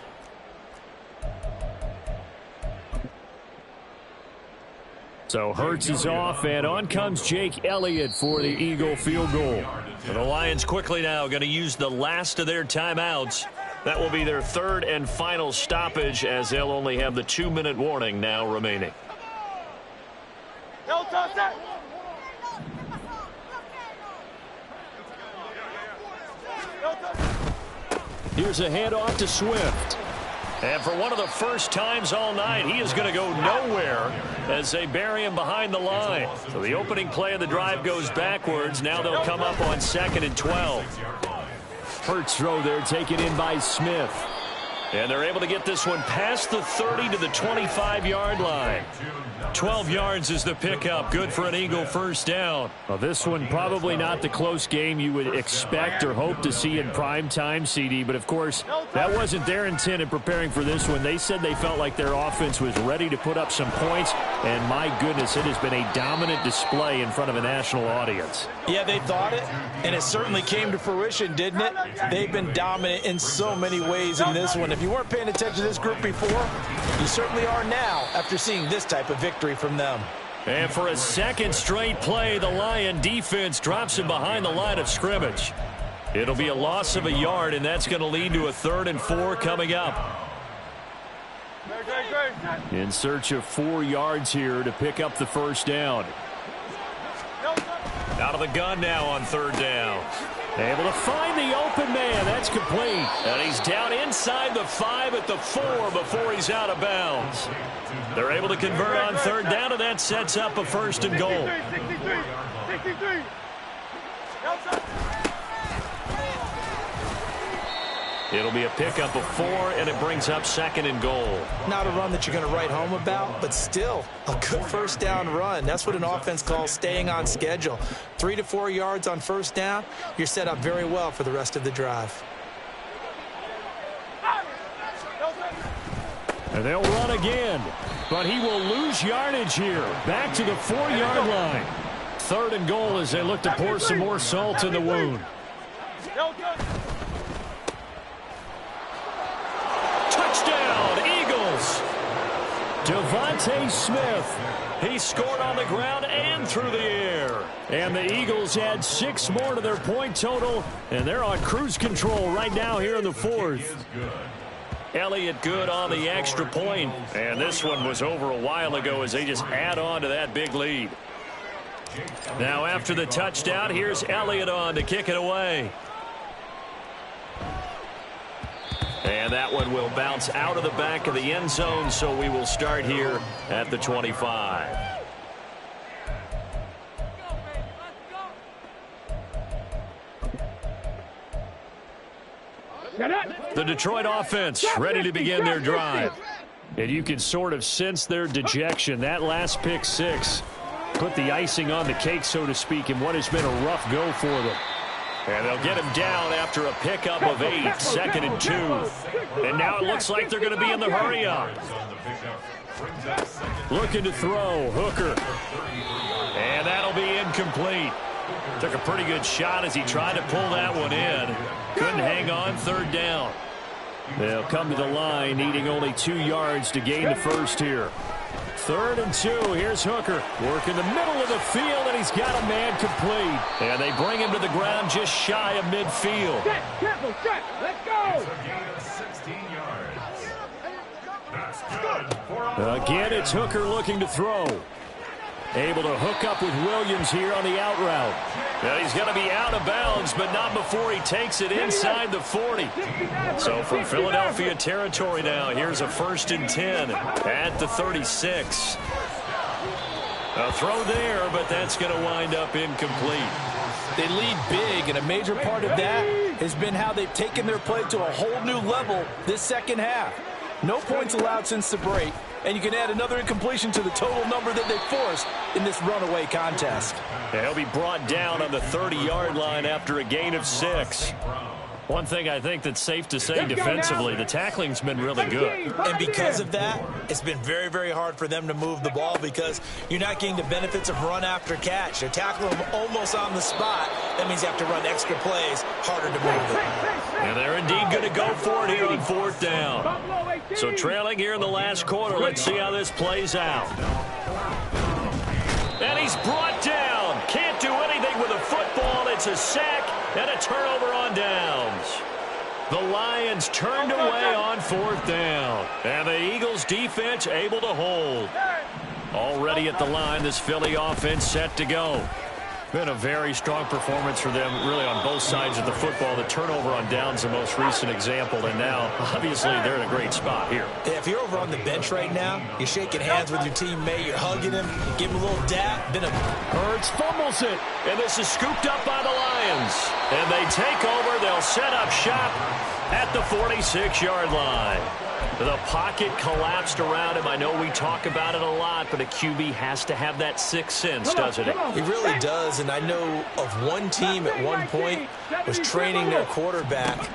So Hurts is off, and on comes Jake Elliott for the Eagle field goal. And the Lions quickly now going to use the last of their timeouts. That will be their 3rd and final stoppage, as they'll only have the 2-minute warning now remaining. Here's a handoff to Swift. And for one of the first times all night, he is going to go nowhere as they bury him behind the line. So the opening play of the drive goes backwards. Now they'll come up on 2nd and 12. Hurts throw there taken in by Smith. And they're able to get this one past the 30 to the 25-yard line. 12 yards is the pickup. Good for an Eagle 1st down. Well, this one probably not the close game you would expect or hope to see in prime time, CD. But, of course, that wasn't their intent in preparing for this one. They said they felt like their offense was ready to put up some points. And, my goodness, it has been a dominant display in front of a national audience. Yeah, they thought it, and it certainly came to fruition, didn't it? They've been dominant in so many ways in this one. If you weren't paying attention to this group before, you certainly are now after seeing this type of victory from them. And for a 2nd straight play, the Lion defense drops him behind the line of scrimmage. It'll be a loss of a yard, and that's going to lead to a 3rd and 4 coming up. In search of 4 yards here to pick up the 1st down. Out of the gun now on 3rd down. Able to find the open man. That's complete. And he's down inside the 5 at the 4 before he's out of bounds. They're able to convert on 3rd down, and that sets up a 1st and goal. 63. It'll be a pickup of 4, and it brings up 2nd and goal. Not a run that you're going to write home about, but still a good 1st down run. That's what an offense calls staying on schedule. 3 to 4 yards on 1st down, you're set up very well for the rest of the drive. And they'll run again, but he will lose yardage here. Back to the 4-yard line. 3rd and goal as they look to pour some more salt in the wound. Touchdown, Eagles. Devontae Smith. He scored on the ground and through the air. And the Eagles add 6 more to their point total, and they're on cruise control right now here in the fourth. Elliott good on the extra point. And this one was over a while ago as they just add on to that big lead. Now after the touchdown, here's Elliott on to kick it away. And that one will bounce out of the back of the end zone, so we will start here at the 25. The Detroit offense ready to begin their drive. And you can sort of sense their dejection. That last pick six put the icing on the cake, so to speak, in what has been a rough go for them. And they'll get him down after a pickup of 8, 2nd and 2. And now it looks like they're going to be in the hurry-up. Looking to throw, Hooker. And that'll be incomplete. Took a pretty good shot as he tried to pull that one in. Couldn't hang on, 3rd down. They'll come to the line, needing only 2 yards to gain the first here. 3rd and 2. Here's Hooker. Working the middle of the field, and he's got a man complete. And they bring him to the ground just shy of midfield. Careful, set. Let's go. Again, it's Hooker looking to throw. Able to hook up with Williams here on the out route. Now he's going to be out of bounds, but not before he takes it inside the 40. So from Philadelphia territory now, here's a 1st and 10 at the 36. A throw there, but that's going to wind up incomplete. They lead big, and a major part of that has been how they've taken their play to a whole new level this second half. No points allowed since the break, and you can add another incompletion to the total number that they forced in this runaway contest. He'll be brought down on the 30-yard line after a gain of 6. One thing I think that's safe to say defensively, the tackling's been really good. And because of that, it's been very, very hard for them to move the ball because you're not getting the benefits of run after catch. They're tackling them almost on the spot. That means you have to run extra plays, harder to move them. And they're indeed going to go for it here on 4th down. So trailing here in the last quarter, let's see how this plays out. And he's brought down. Can't do anything with a football. It's a sack and a turnover on downs. The Lions turned away on 4th down. And the Eagles defense able to hold. Already at the line, this Philly offense set to go. Been a very strong performance for them, really, on both sides of the football. The turnover on downs, the most recent example, and now, obviously, they're in a great spot here. Yeah, if you're over on the bench right now, you're shaking hands with your teammate, you're hugging him, give him a little dap. Hurts fumbles it, and this is scooped up by the Lions. And they take over. They'll set up shop at the 46-yard line. The pocket collapsed around him. I know we talk about it a lot, but a QB has to have that sixth sense, doesn't it? He really does, and I know of one team at one point was training their quarterback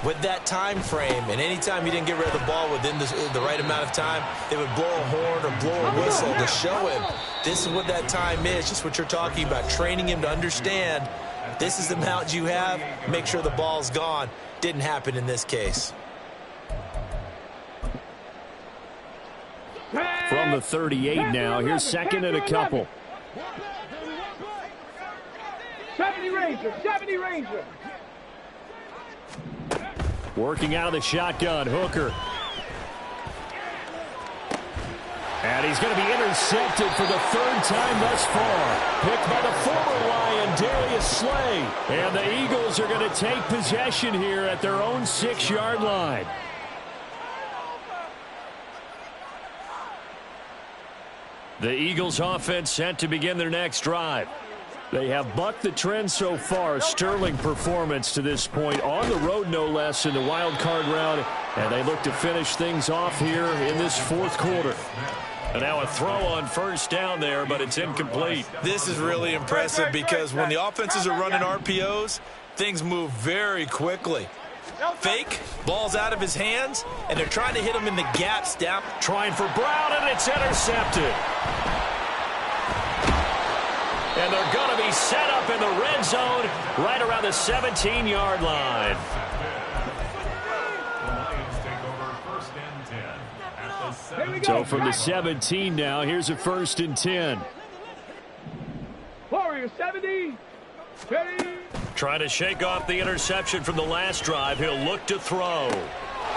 with that time frame, and anytime you didn't get rid of the ball within the right amount of time, they would blow a horn or blow a whistle to show him this is what that time is, just what you're talking about, training him to understand this is the amount you have, make sure the ball's gone. Didn't happen in this case. From the 38 now, here's 2nd and a couple. 70 Ranger. Working out of the shotgun, Hooker. And he's going to be intercepted for the 3rd time thus far. Picked by the former Lion, Darius Slay. And the Eagles are going to take possession here at their own 6-yard line. The Eagles offense set to begin their next drive. They have bucked the trend so far. Sterling performance to this point. On the road, no less, in the wild card round. And they look to finish things off here in this 4th quarter. And now a throw on 1st down there, but it's incomplete. This is really impressive because when the offenses are running RPOs, things move very quickly. Fake, ball's out of his hands, and they're trying to hit him in the gaps down. Trying for Brown, and it's intercepted. And they're going to be set up in the red zone right around the 17-yard line. The Lions take over 1st and 10 at the Here we go. So from the 17 now, here's a 1st and 10. Warrior 70. Ready. Trying to shake off the interception from the last drive. He'll look to throw.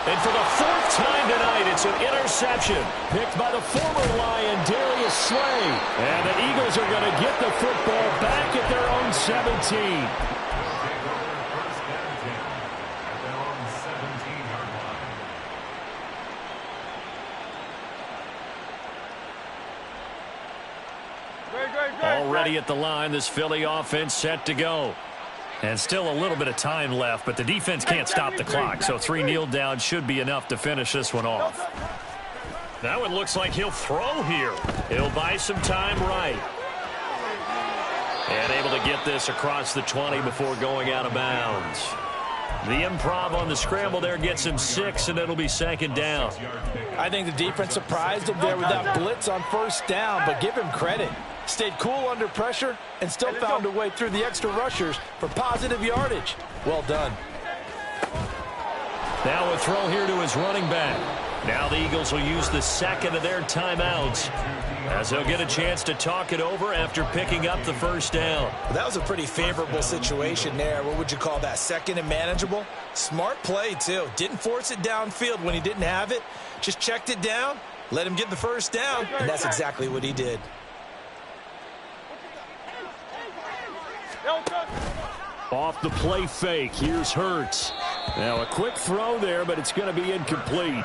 And for the 4th time tonight, it's an interception picked by the former Lion, Darius Slay. And the Eagles are going to get the football back at their own 17. Already at the line, this Philly offense set to go. And still a little bit of time left, but the defense can't stop the clock, so 3 kneel downs should be enough to finish this one off. That one looks like he'll throw here. He'll buy some time right. And able to get this across the 20 before going out of bounds. The improv on the scramble there gets him 6, and it'll be 2nd down. I think the defense surprised him there with that blitz on 1st down, but give him credit. Stayed cool under pressure and still found a way through the extra rushers for positive yardage. Well done. Now a throw here to his running back. Now the Eagles will use the 2nd of their timeouts as they'll get a chance to talk it over after picking up the 1st down. Well, that was a pretty favorable situation there. What would you call that? 2nd and manageable? Smart play, too. Didn't force it downfield when he didn't have it. Just checked it down, let him get the 1st down, and that's exactly what he did. Off the play fake, here's Hurts. Now a quick throw there, but it's going to be incomplete.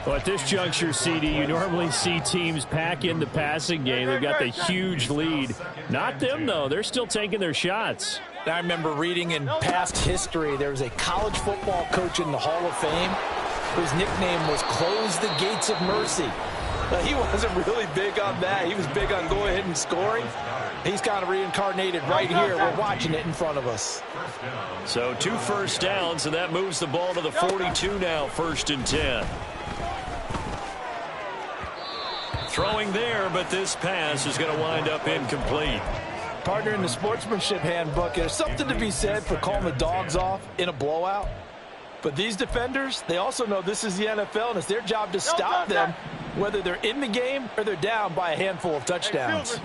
Well, at this juncture, CD, you normally see teams pack in the passing game. They've got the huge lead. Not them, though. They're still taking their shots. I remember reading in past history, there was a college football coach in the Hall of Fame whose nickname was Close the Gates of Mercy. Now, he wasn't really big on that. He was big on going ahead and scoring. He's kind of reincarnated right here. We're watching it in front of us. So 2 1st downs, and that moves the ball to the 42 now, 1st and 10. Throwing there, but this pass is going to wind up incomplete. Partner, in the sportsmanship handbook, there's something to be said for calling the dogs off in a blowout. But these defenders, they also know this is the NFL, and it's their job to stop them, whether they're in the game or they're down by a handful of touchdowns.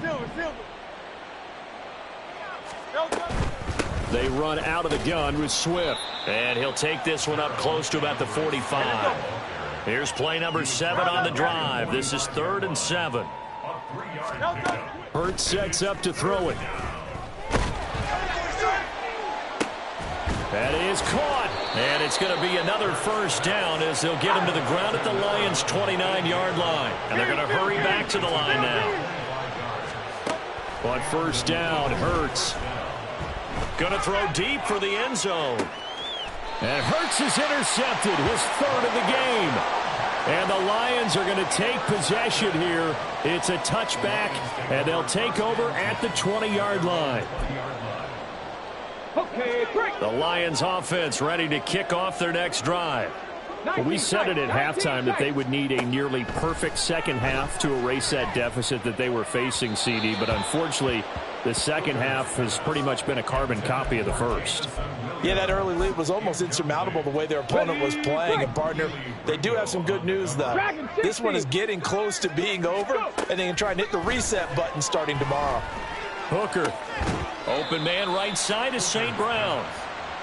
They run out of the gun with Swift. And he'll take this one up close to about the 45. Here's play number 7 on the drive. This is 3rd and 7. Hurts sets up to throw it. That is caught. And it's going to be another 1st down as they'll get him to the ground at the Lions' 29-yard line. And they're going to hurry back to the line now. On 1st down, Hurts going to throw deep for the end zone. And Hurts is intercepted, his 3rd of the game. And the Lions are going to take possession here. It's a touchback, and they'll take over at the 20-yard line. Okay, break. The Lions offense ready to kick off their next drive. Well, we said it at halftime that they would need a nearly perfect 2nd half to erase that deficit that they were facing, CD. But unfortunately, the 2nd half has pretty much been a carbon copy of the 1st. Yeah, that early lead was almost insurmountable the way their opponent was playing. And, partner, they do have some good news, though. This one is getting close to being over, and they can try and hit the reset button starting tomorrow. Hooker. Open man right side is St. Brown.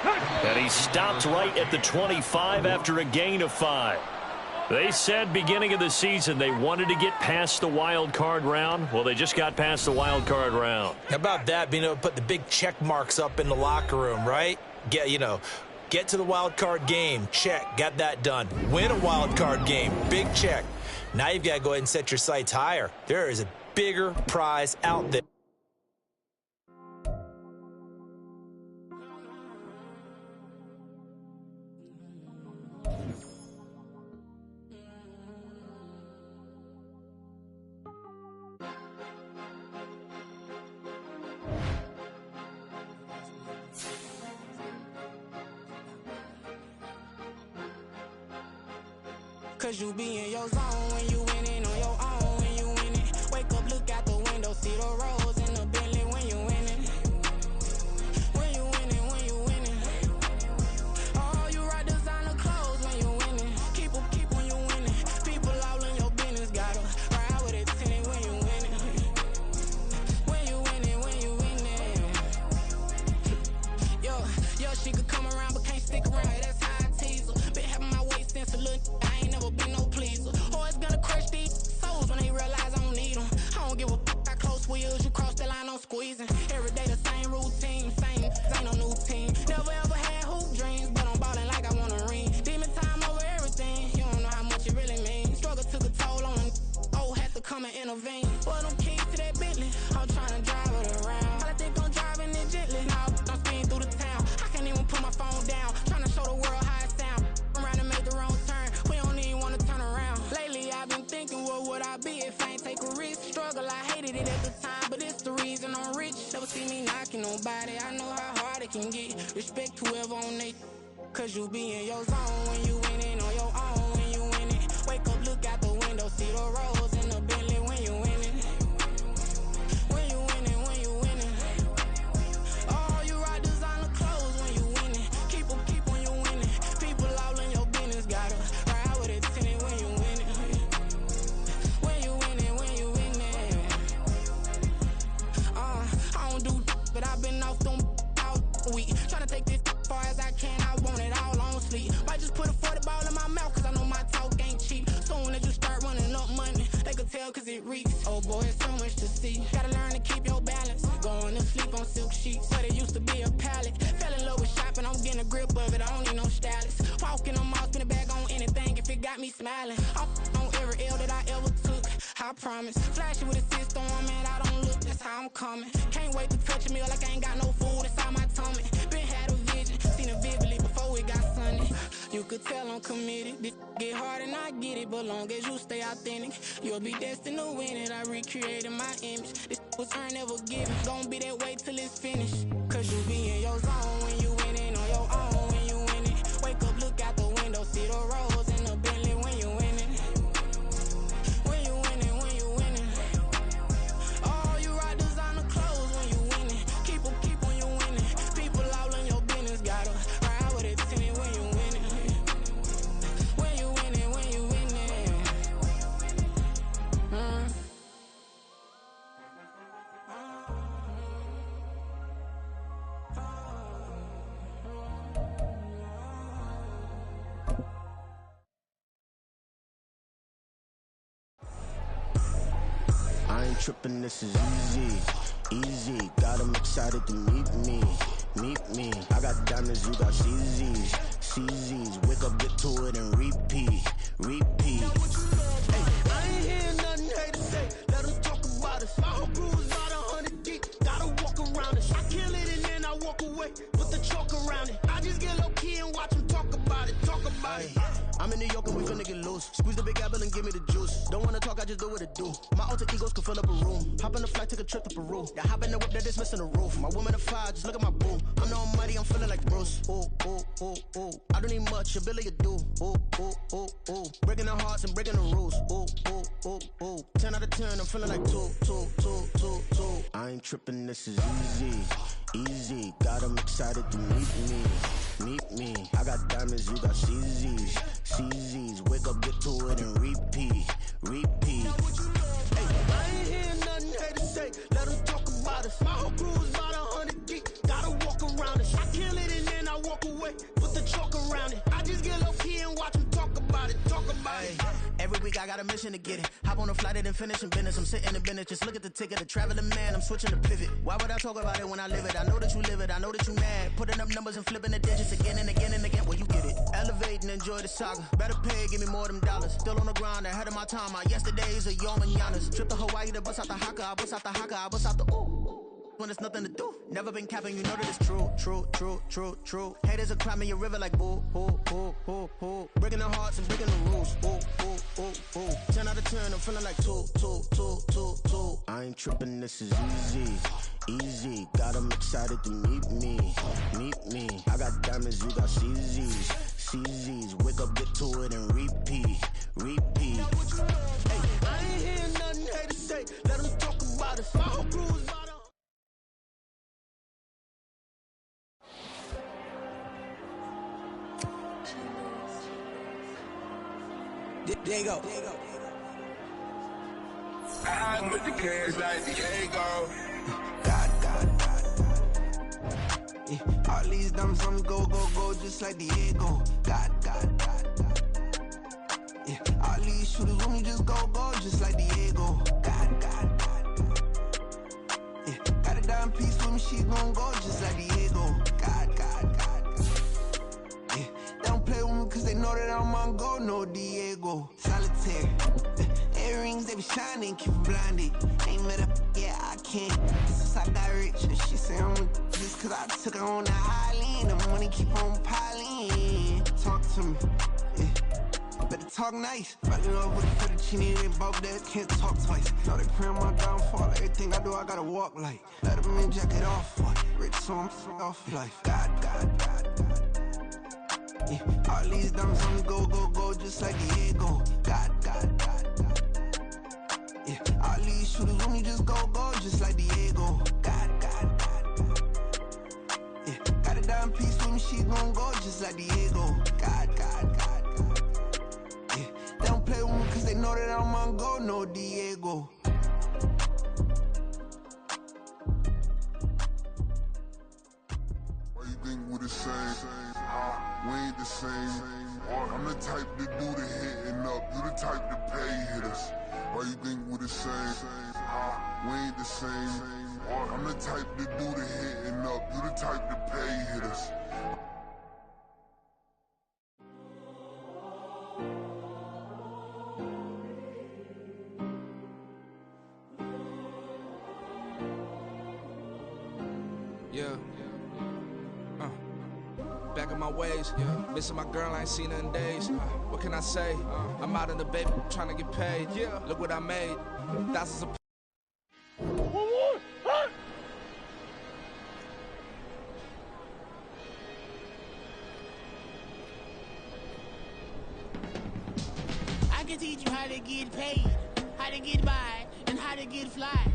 And he stopped right at the 25 after a gain of 5. They said beginning of the season they wanted to get past the wild card round. Well, they just got past the wild card round. How about that, being able to put the big check marks up in the locker room, right? Get to the wild card game, check, got that done. Win a wild card game, big check. Now you've got to go ahead and set your sights higher. There is a bigger prize out there. Cause you be in your zone when you winning on your own. When you winning, wake up, look out the window, see the rose in the Bentley when you winning. When you winning, when you winning. Oh, you right designer clothes when you winning. Keep when you winning. People all in your business her she could come around, but can't stick around. That's how I tease her. Been having my way since a little. I ain't never been no pleaser. Always gonna crush these souls when they realize I don't need them. I don't give a f. I close wheels, you cross the line, I'm squeezing. Every day the same routine, same, ain't no new team. Never ever had hoop dreams, but I'm ballin' like I want a ring. Demon time over everything, you don't know how much it really means. Struggle took a toll on them. Oh, had to come and intervene. Boy, them keys to that Bentley, I'm tryna drive it around. I think I'm driving it gently. Now I'm speeding through the town. I can't even put my phone down. Tryna show the world how it sound. Around and make the wrong turn. We don't even wanna turn around. Lately I've been thinking, what would I be if I ain't take a risk? Struggle, I hated it at the time, but it's the reason I'm rich. Never see me knocking nobody. I know how hard it can get. Respect whoever on they. Cause you be in your zone when you winning on your own when you winning. Wake up, look out the window, see the rose in the Bentley when you winning. When you winning, when you winning. Oh, you rock designer clothes when you winning. Keep when you winning. People all in your business, gotta ride with it tinted when you winning. When you winning, when you winning. I don't do but I've been off them all week. Tryna take this far as I can, I want it all on sleep. Might just put a 40 ball in my mouth, cause I know my talk ain't cheap. Soon as you start running up money, they could tell cause it reeks. Oh boy, it's so much to see. Gotta learn to keep your balance. Going to sleep on silk sheets, but it used to be a pallet. Fell in love with shopping, I'm getting a grip of it, I don't need no stylist. Walking on mall, spin a bag on anything if it got me smiling. I'm on every L that I ever took, I promise. Flashy with a system, man, I don't look, that's how I'm coming. Can't wait to touch a meal like I ain't got no food inside my tummy. Been had a vision, seen it vividly before it got sunny. You could tell I'm committed. This get hard and I get it, but long as you stay authentic, you'll be destined to win it. I recreated my image. This was earned, never given. Gonna be that way till it's finished. Cause you be in your zone when you winning on your own when you winning. Wake up, look out the window, see the rose in the Bentley when you winning. When you winning, when you winning. Oh, you rock designer clothes when you winning. Keep when you winning. People all in your business, gotta ride with it tinted when you winning. When you winning, when you winning. I ain't tripping, this is easy, easy. Got 'em excited to meet me. I got diamonds, you got CZs, CZs. Wake up, get to it and repeat. Hey, I ain't hearing nothing hate to say. Let 'em talk about us. My whole crew is about 100 deep. Gotta walk around it. I kill it and then I walk away. Put the chalk around it. I just get low key and watch 'em talk about it. I'm in New York and we finna get loose. Squeeze the big apple and give me the juice. Don't wanna talk, I just do what it do. My alter egos could fill up a room. Hop on the flight, take a trip to Peru. That hop in the whip that is missing the roof. My woman a fire, just look at my boo. I'm the almighty, I'm feeling like Bruce. Ooh. I don't need much, ability to do. Ooh. Breaking the hearts and breaking the rules. Ooh. 10 out of 10, I'm feeling like two. I ain't tripping, this is easy. Got 'em excited to meet me. I got diamonds, you got CZs. Wake up, get to it and repeat. Hey, I ain't hearing nothing hate to say. Let 'em talk about us. My whole crew is about 100 deep. Gotta walk around it. I kill it and then I walk away. Put the chalk around it. I just get low key and watch 'em talk about it. Every week I got a mission to get it. Hop on a flight and finish in business. I'm sitting in business, just look at the ticket. A traveling man, I'm switching to pivot. Why would I talk about it when I live it? I know that you live it, I know that you mad. Putting up numbers and flipping the digits again and again. Well, you get it. Elevate and enjoy the saga. Better pay, give me more than dollars. Still on the grind, ahead of my time. My yesterdays are your mananas. Trip to Hawaii to bust out the haka. I bust out the ooh. When there's nothing to do. Never been capping, you know that it's true. Haters are climbing your river like boo. Breaking the hearts and breaking the rules. Ooh. 10 out of 10, I'm feeling like two. I ain't tripping, this is easy. Got 'em excited to meet me. I got diamonds, you got CZs. Wake up, get to it and repeat. Hey, I ain't hearing nothing hate to say. Let 'em talk about us. My whole crew is about There you go. I put the cash like Diego. God. Yeah, all these dummies on me go, go, go, just like Diego. God, God, God, God. Yeah, all these shooters with me just go, go, just like Diego. God, God, God, God. Yeah, got a dime piece with me, she gon' go, just like Diego. God, God, God, God. Yeah, they don't play with me cause they know that I'm on go, no Diego. Solitaire. Earrings, they be shining, keep it blinded. Ain't met up, yeah, I can't. Since I got rich, and she say I'm just cause I took her on the island. The money keep on piling. Talk to me, yeah. Better talk nice. Fell in love with a fettuccine, they both that can't talk twice. Know they pray on my downfall, everything I do, I gotta walk like. Let them in, jacket off, boy. Rich, so I'm off life. God, God, God, God. Yeah, all these dummies on me go, go, go, just like Diego. God, God, God, God. Yeah, all these shooters with me just go, go, just like Diego. God, God, God, God. Yeah, got a dime piece with me, she gon' go, just like Diego. God, God, God, God. Yeah, they don't play with me cause they know that I'm on go, no Diego. Why you think we the same? We ain't the same. I'm the type to do the hitting up. You the type to pay hitters. Why you think we the same? We ain't the same. I'm the type to do the hitting up. You the type to pay hitters. Yeah. Back in my ways, missing my girl, I ain't seen her in days. What can I say? I'm out in the baby, trying to get paid. Look what I made. Thousands of. I can teach you how to get paid, how to get by, and how to get fly.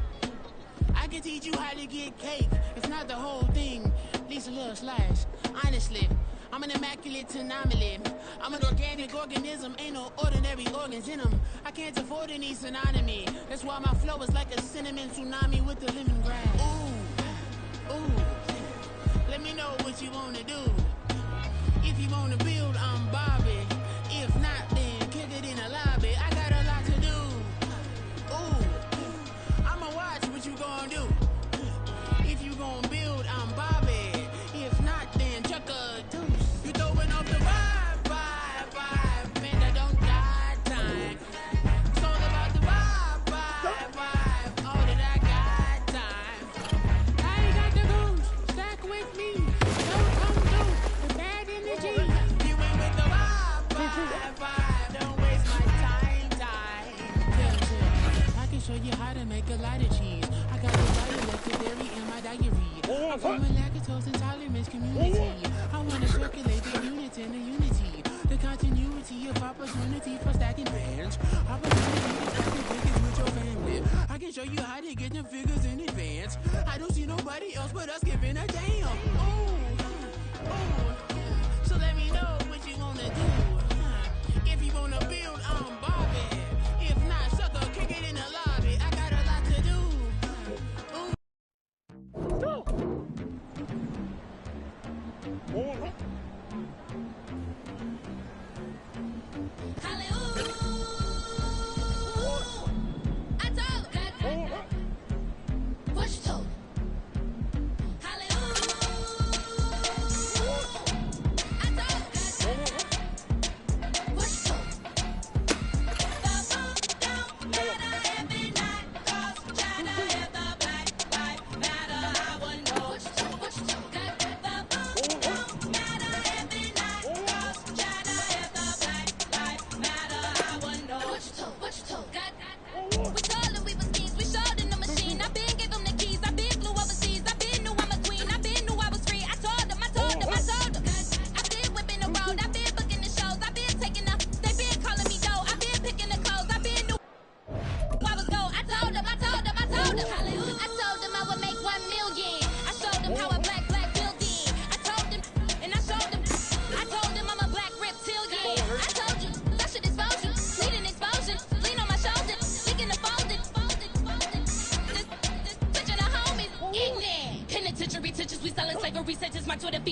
I can teach you how to get cake, if not the whole thing, at least a little slice. Honestly, I'm an immaculate anomaly. I'm an organic organism, ain't no ordinary organs in them. I can't afford any synonymy. That's why my flow is like a cinnamon tsunami with the lemongrass. Ooh, ooh, let me know what you wanna do. If you wanna build, I'm Bobby. If not, then kick it in the lobby. I got a lot to do. Ooh, I'ma watch what you gonna do. If you gonna build, I'm Bobby. If not, then chuck a deuce. You throwing off the vibe, vibe, vibe. Man, I don't die time. It's all about the vibe, vibe, vibe. All that I got time. I ain't got the goose. Stack with me. Don't come through. The bad energy. You ain't with the vibe, vibe, vibe. Don't waste my time. Yeah. I can show you how to make a lot of cheese. I got the dialect, the dairy in my diary. I'm from a lactose intolerance community. I want to circulate the units and the unity. The continuity of opportunity for stacking bands. Opportunity to stack the figures with your family. I can show you how to get them figures in advance. I don't see nobody else but us giving a damn. Ooh, ooh. So let me know what you wanna do. If you wanna build, I'm Bobby. If not, sucker, kick it in the lobby. I got a lot to do. Ooh.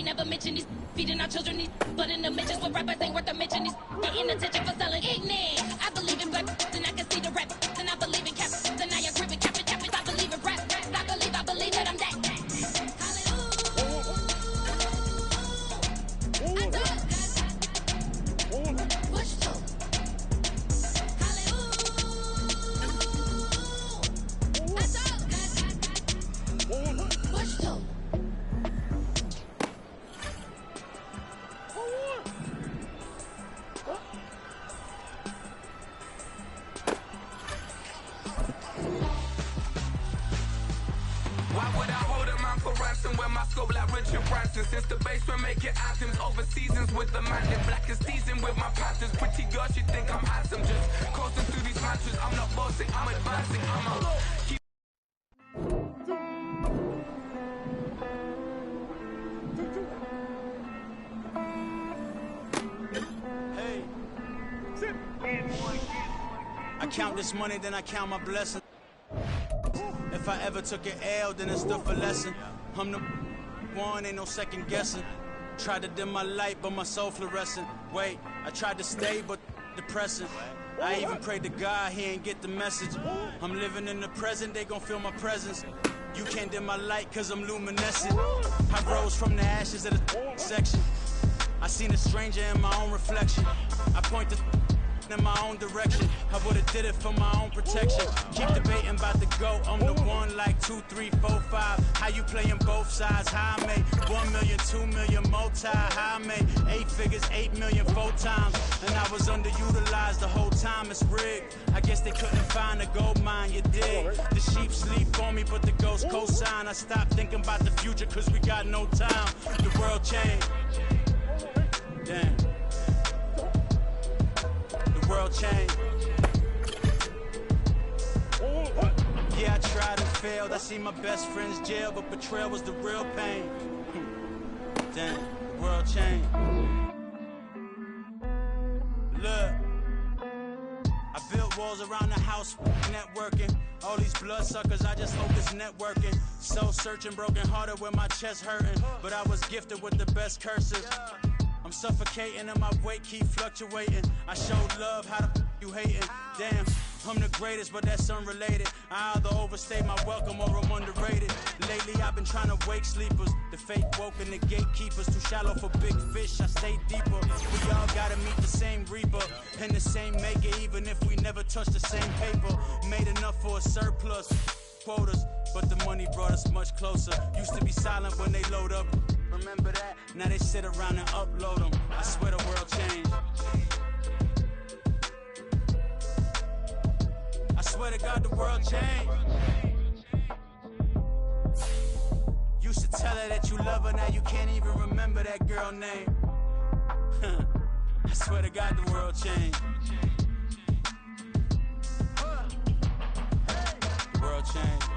never mention these feeding our children these, but in the mentions with rappers ain't worth a mention. These getting attention for selling ignorant. I believe in black and I can see the rap, and I believe in cap, and I agree with cap. I believe in rap, I believe that I'm that. Where my scope like Richard Branson. Since the basement making anthems over seasons with the man in black is seasoned with my patterns. Pretty girl, she think I'm handsome. Just coasting through these mantras. I'm not bossing, I'm advancing. I'm a keep. Hey, I count this money, then I count my blessings. If I ever took an L, then it's still for lesson. I'm the one, ain't no second guessing. Tried to dim my light, but my soul fluorescent. Wait, I tried to stay, but depressing. I even prayed to God, he ain't get the message. I'm living in the present, they gon' feel my presence. You can't dim my light, cause I'm luminescent. I rose from the ashes of the section. I seen a stranger in my own reflection. I point the in my own direction. I would've did it for my own protection. Keep debating about the GOAT. I'm the one like 2, 3, 4, 5. How you playing both sides? How I made 1 million, 2 million multi. How I made 8 figures, 8 million 4 times. And I was underutilized the whole time. It's rigged. I guess they couldn't find a gold mine. You dig? The sheep sleep on me, but the ghost co-sign. I stopped thinking about the future, cause we got no time. The world changed. Damn. World change. Yeah, I tried and failed. I see my best friends jail, but betrayal was the real pain. Damn, the world changed. Look, I built walls around the house, networking. All these bloodsuckers, I just hope it's networking. Soul searching, broken hearted with my chest hurting. But I was gifted with the best curses. I'm suffocating and my weight keep fluctuating. I showed love, how the you hating? Damn, I'm the greatest, but that's unrelated. I either overstay my welcome or I'm underrated. Lately I've been trying to wake sleepers. The fake woke and the gatekeepers. Too shallow for big fish, I stay deeper. We all gotta meet the same reaper and the same maker, even if we never touch the same paper. Made enough for a surplus quotas, but the money brought us much closer. Used to be silent when they load up. Remember that? Now they sit around and upload them. I swear the world changed. I swear to God the world changed. Used to tell her that you love her, now you can't even remember that girl name. I swear to God the world changed. The world changed.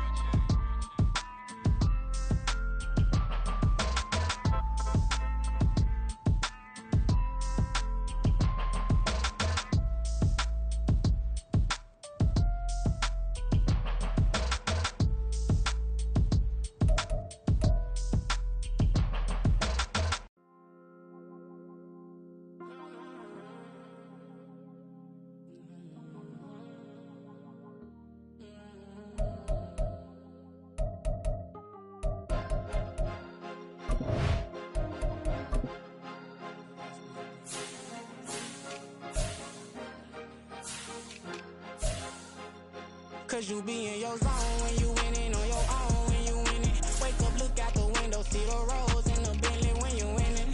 Cause you be in your zone when you winning on your own when you winning. Wake up, look out the window, see the rose in the Bentley when you winning.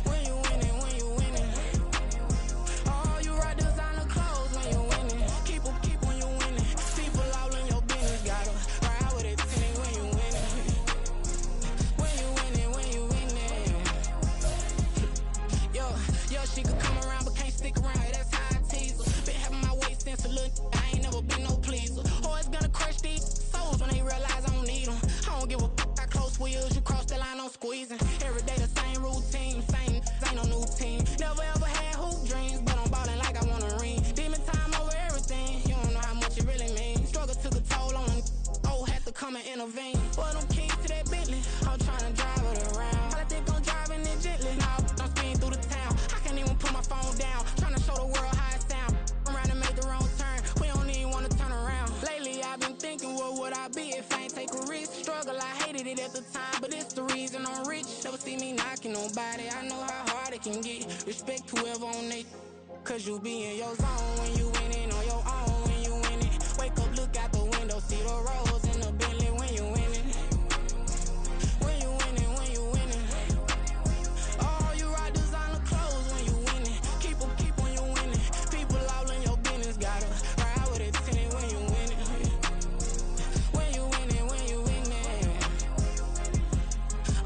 When you winning, when you winning. Oh, you rock designer clothes when you winning. Keep when you winning. People all in your business, gotta ride with it tinted when you winning. When you winning, when you winning. Yo, she could come around but can't stick around. That's how I tease her. Been having my waist since a little. I ain't never been no pleaser. Always gonna crush these souls when they realize I don't need them. I don't give a how close wheels, you cross the line, I'm squeezing. Every day the same routine, same, ain't no new team. Never ever had hoop dreams, but I'm ballin' like I want a ring. Demon time over everything, you don't know how much it really means. Struggle took a toll on them, had to come and intervene. Boy, them keys to that Bentley, I'm trying to drive it around. knocking nobody. I know how hard it can get. Respect whoever on they, cause you be in your zone when you winning on your own. When you winning, wake up, look out the window, see the rose in the Bentley when you winning. When you winning, when you winning. Oh, you rock designer clothes when you winning. Keep when you winning. People all in your business, gotta ride with a tenant when you winning. When you winning, when you winning.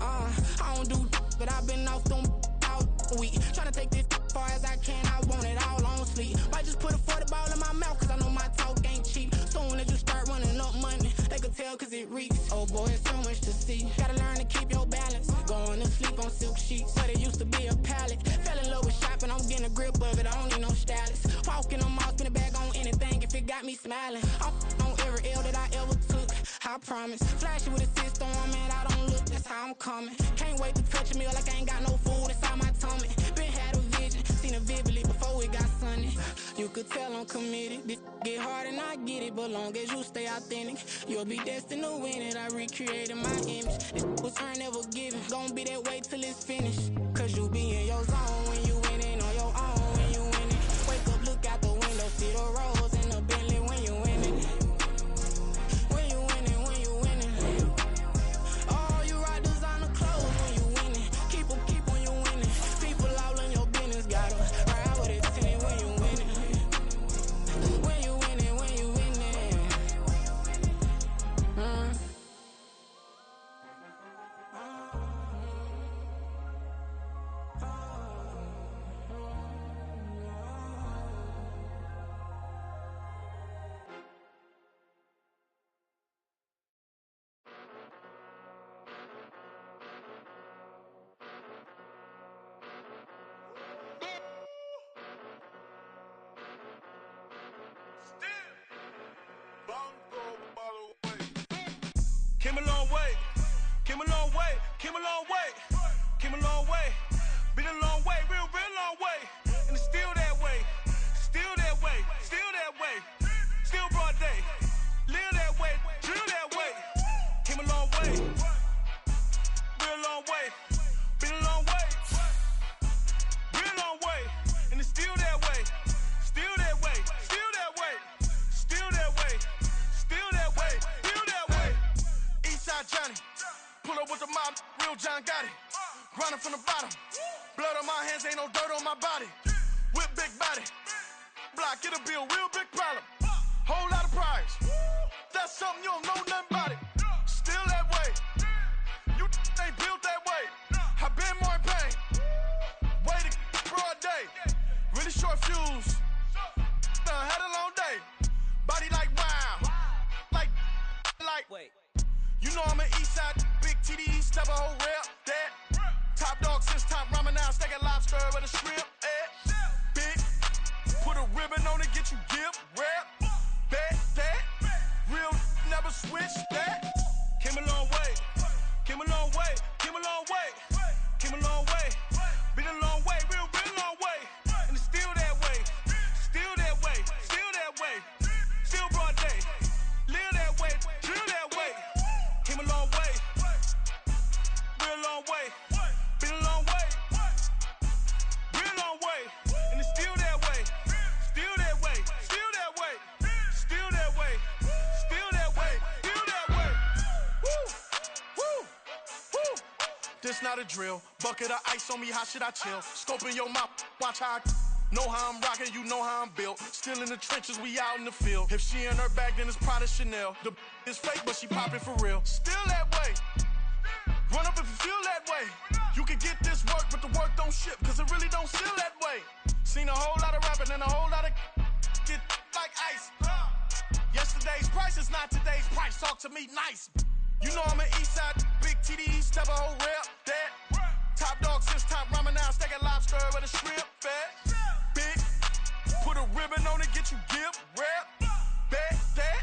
I don't do, but I've been off them all week. Tryna take this far as I can, I want it all on sleep. Might just put a 40 ball in my mouth, cause I know my talk ain't cheap. Soon as you start running up money, they can tell cause it reeks. Oh boy, it's so much to see. Gotta learn to keep your balance. Going to sleep on silk sheets, but it used to be a pallet. Fell in love with shopping, I'm getting a grip of it, I don't need no stylist. Walking on mall, spin a bag on anything if it got me smiling. I'm on every L that I ever took, I promise. Flashy with a system on, man, I don't look, that's how I'm coming. Can't wait to touch a meal like I ain't got no food inside my tummy. Been had a vision, seen it vividly before it got sunny. You could tell I'm committed. This get hard and I get it, but long as you stay authentic, you'll be destined to win it. I recreated my image. This was earned, never given. Gonna be that way till it's finished. Cause you be in your zone when you winning on your own. When you winning, wake up, look out the window, see the rose in the Bentley when you winning. When you winning, when you winning. Oh, you rock designer clothes when you winning. Keep when you winning. People all in your business, gotta ride with it tenant when you winning. When you winning, when you winning. Came a long way, came a long way, came a long way, came a long way. Been a long way, real long way. And it's still that way, still that way, still that way. Still broad day, live that way, drill that way. Came a long way, real long way. Been a long way, real long way. And it's still that way, still that way, still that way, still that way, still that way, still that way. Eastside Johnny, pull up with the mob, real John got it. Grinding from the bottom, blood on my hands, ain't no dirt on my body. Whip big body, block, it'll be a real big problem. Whole lot of prize, that's something you don't know nothing about it. Still that way, you ain't built that way. I been more in pain, waiting broad day. Really short fuse, done had a long day. Body like wow, like. Wait. You know I'm an east side, big TDE, step a whole rep, that. Top dog since top ramen now, stack a lobster with a shrimp, big, put a ribbon on it, get you gift, rep, bet, that. Real never switch, that. Came a long way, came a long way, came a long way, came a long way. Been a long way, real long way. And it's still that way, still that way, still that way. Still broad day, live that way, drill that way. Came a long way, real long way. Been a long way, real long way. And it's still that way, still that way, still that way, still that way, still that way, still that way. Woo, woo, woo. This not a drill, bucket of ice on me, how should I chill? Scoping your mouth, watch how I know how I'm rocking, you know how I'm built. Still in the trenches, we out in the field. If she in her bag, then it's Prada Chanel. The is fake, but she popping for real. Still that way. Run up if you feel that way. You can get this work, but the work don't ship, cause it really don't feel that way. Seen a whole lot of rapping and a whole lot of get like ice. Yesterday's price is not today's price. Talk to me nice. You know I'm an east side, big TDE, step a whole rep, that. Top dog since top ramen now, stack a lobster with a shrimp, fat. Big, put a ribbon on it, get you gift, rep, bet, that.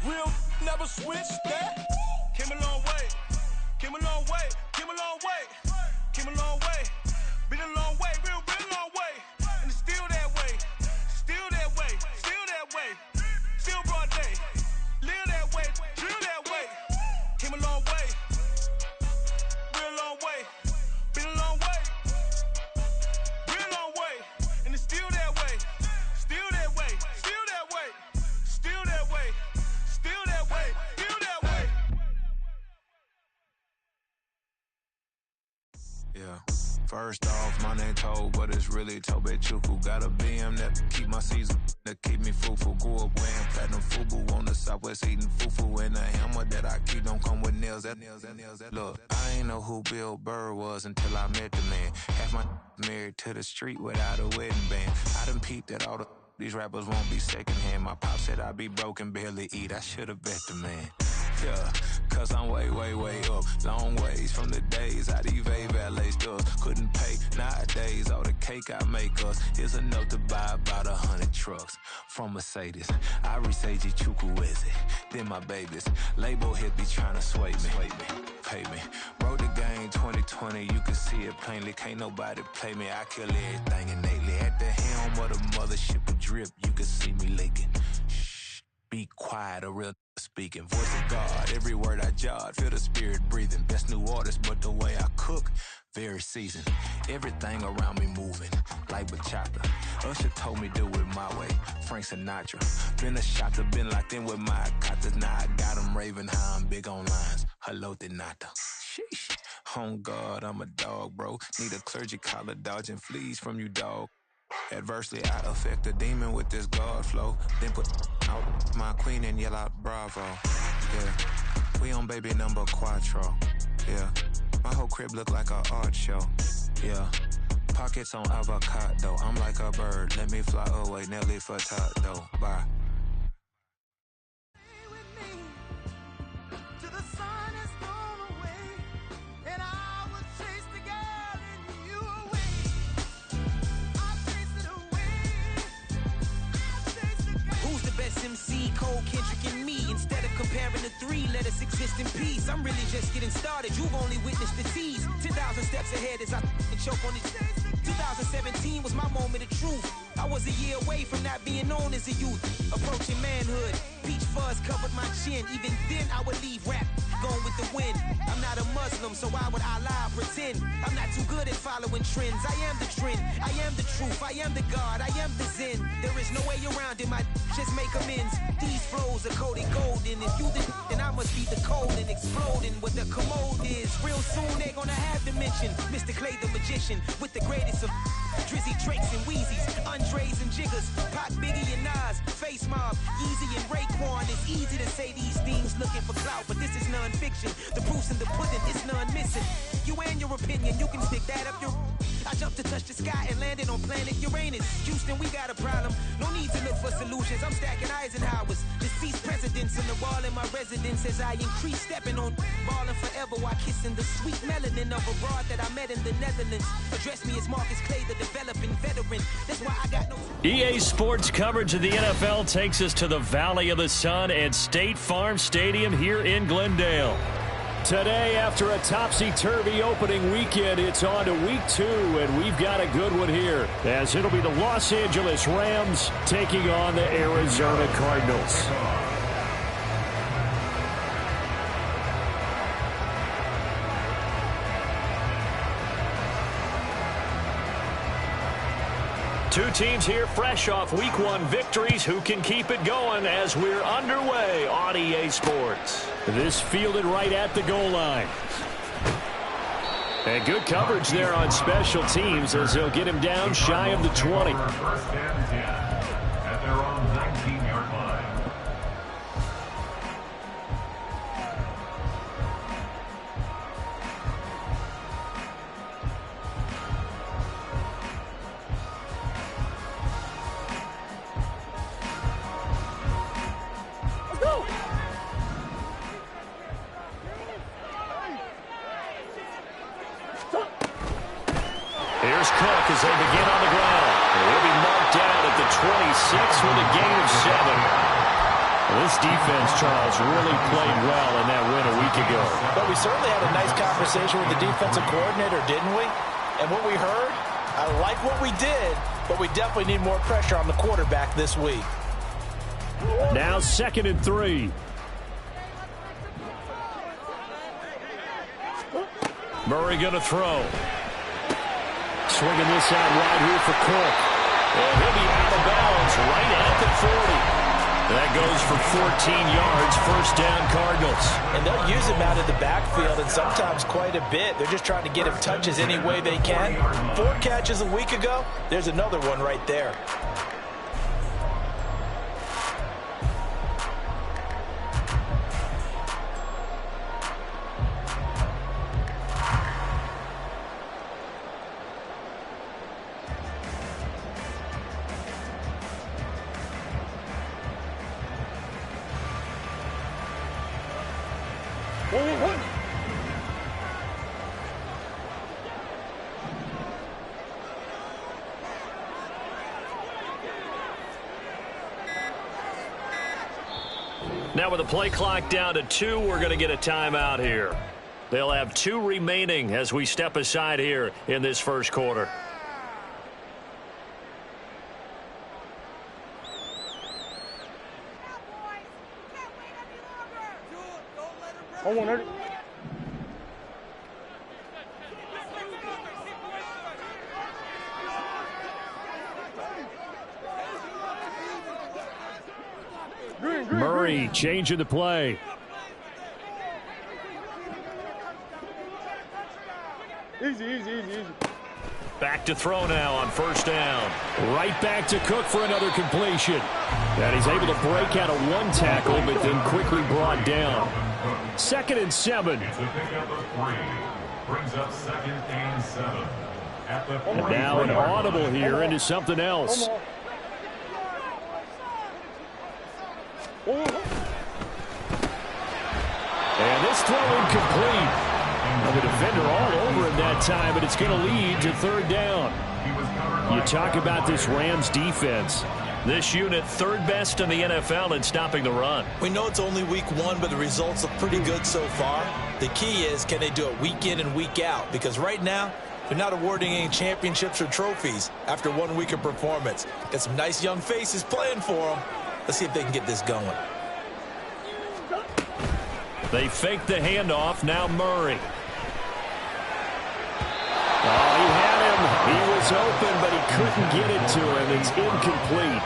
Real never switch, that. Came a long way, came a long way, came a long way, came a long way. Been a long way, real long way. And it's still that way, still that way, still that way. Still broad day, live that way, drill that way. Came a long way, real long way. Yeah. First off, my name Toad, but it's really Tobe Chuku. Got a BM that keep my season, that keep me fruitful. Grew up wearing platinum FUBU on the Southwest eating fufu. And the hammer that I keep don't come with nails. Look, I ain't know who Bill Burr was until I met the man. Half my married to the street without a wedding band. I done peeped at all these rappers won't be secondhand. My pop said I'd be broke and barely eat. I should've bet the man. Yeah, cause I'm way, way, way up. Long ways from the days I evade valet stores. Couldn't pay nowadays. All the cake I make us is enough to buy about 100 trucks. From Mercedes, I resage Chukwueze. Then my babies, label hit be trying to sway me. Pay me. Wrote the game 2020, you can see it plainly. Can't nobody play me. I kill everything innately. At the helm of the mothership of drip, you can see me leaking. Shh, be quiet, a real speaking. Voice of God, every word I jot. Feel the spirit breathing. Best new artist, but the way I cook, very seasoned. Everything around me moving, like bachata. Usher told me do it my way. Frank Sinatra. Been a shotter, been locked in with my katas. Now I got them raving how I'm big on lines. Hello, Denata. Sheesh. On God, I'm a dog, bro. Need a clergy collar, dodging fleas from you, dog. Adversely, I affect a demon with this God flow. Then put out my queen and yell out bravo. Yeah, we on baby number quattro. Yeah, my whole crib look like a art show. Yeah, pockets on avocado. I'm like a bird, let me fly away. Nelly Furtado, bye. MC, Cole, Kendrick, and me. Instead of comparing the three, let us exist in peace. I'm really just getting started. You've only witnessed the tease. 10,000 steps ahead as I choke on it. 2017 was my moment of truth. I was a year away from not being known as a youth. Approaching manhood. Peach fuzz covered my chin. Even then, I would leave rap going with the wind. I'm not a Muslim, so why would I lie or pretend? I'm not too good at following trends. I am the trend. I am the truth. I am the God. I am the Zen. There is no way around it. My just make amends. These flows are coated golden. If you then I must be the cold and exploding what the commode is. Real soon they're gonna have to mention Mr. Clay the magician with the greatest of Drizzy, Drakes, and Wheezies, Andres and Jiggers, Pac, Biggie, and Nas, Face Mob, Easy and Raekwon. It's easy to say these things looking for clout, but this is non-fiction. The proof's in the pudding, it's none missing. You and your opinion, you can stick that up your... I jumped to touch the sky and landed on planet Uranus. Houston, we got a problem. No need to look for solutions. I'm stacking Eisenhowers. Deceased presidents in the wall in my residence as I increase stepping on ballin' forever while kissing the sweet melanin of a broad that I met in the Netherlands. Address me as Marcus Clay, the developing veteran. That's why I got no... EA Sports coverage of the NFL takes us to the Valley of the Sun at State Farm Stadium here in Glendale. Today, after a topsy-turvy opening weekend, it's on to week 2, and we've got a good one here, as it'll be the Los Angeles Rams taking on the Arizona Cardinals. Two teams here fresh off Week 1 victories. Who can keep it going as we're underway on EA Sports? This fielded right at the goal line. And good coverage there on special teams as they'll get him down shy of the 20. First and 10 at their own 19-yard line. Here's Cook as they begin on the ground. He'll be marked down at the 26 with a gain of 7. This defense, Charles, really played well in that win a week ago. But we certainly had a nice conversation with the defensive coordinator, didn't we? And what we heard, I like what we did, but we definitely need more pressure on the quarterback this week. Now 2nd and 3. Murray going to throw. Swinging this out right here for Cook. And he'll be out of bounds right at the 40. That goes for 14 yards, first down Cardinals. And they'll use him out of the backfield, and sometimes quite a bit. They're just trying to get him touches any way they can. 4 catches a week ago. There's another one right there. Now with the play clock down to 2, we're going to get a timeout here. They'll have 2 remaining as we step aside here in this first quarter. I want it. Murray changing the play. Easy. Back to throw now on first down. Right back to Cook for another completion. And he's able to break out of 1 tackle, but then quickly brought down. 2nd and 7. It's a pickup of 3. Brings up 2nd and 7. At the 40. And now an audible here into something else. And this throw incomplete. Now the defender all over him that time, but it's going to lead to 3rd down. You talk about this Rams defense. This unit 3rd best in the NFL in stopping the run. We know it's only week 1, but the results look pretty good so far. The key is, can they do it week in and week out? Because right now, they're not awarding any championships or trophies after 1 week of performance. Got some nice young faces playing for them. Let's see if they can get this going. They fake the handoff. Now Murray. Oh, he had him. He was open, but he couldn't get it to him. It's incomplete.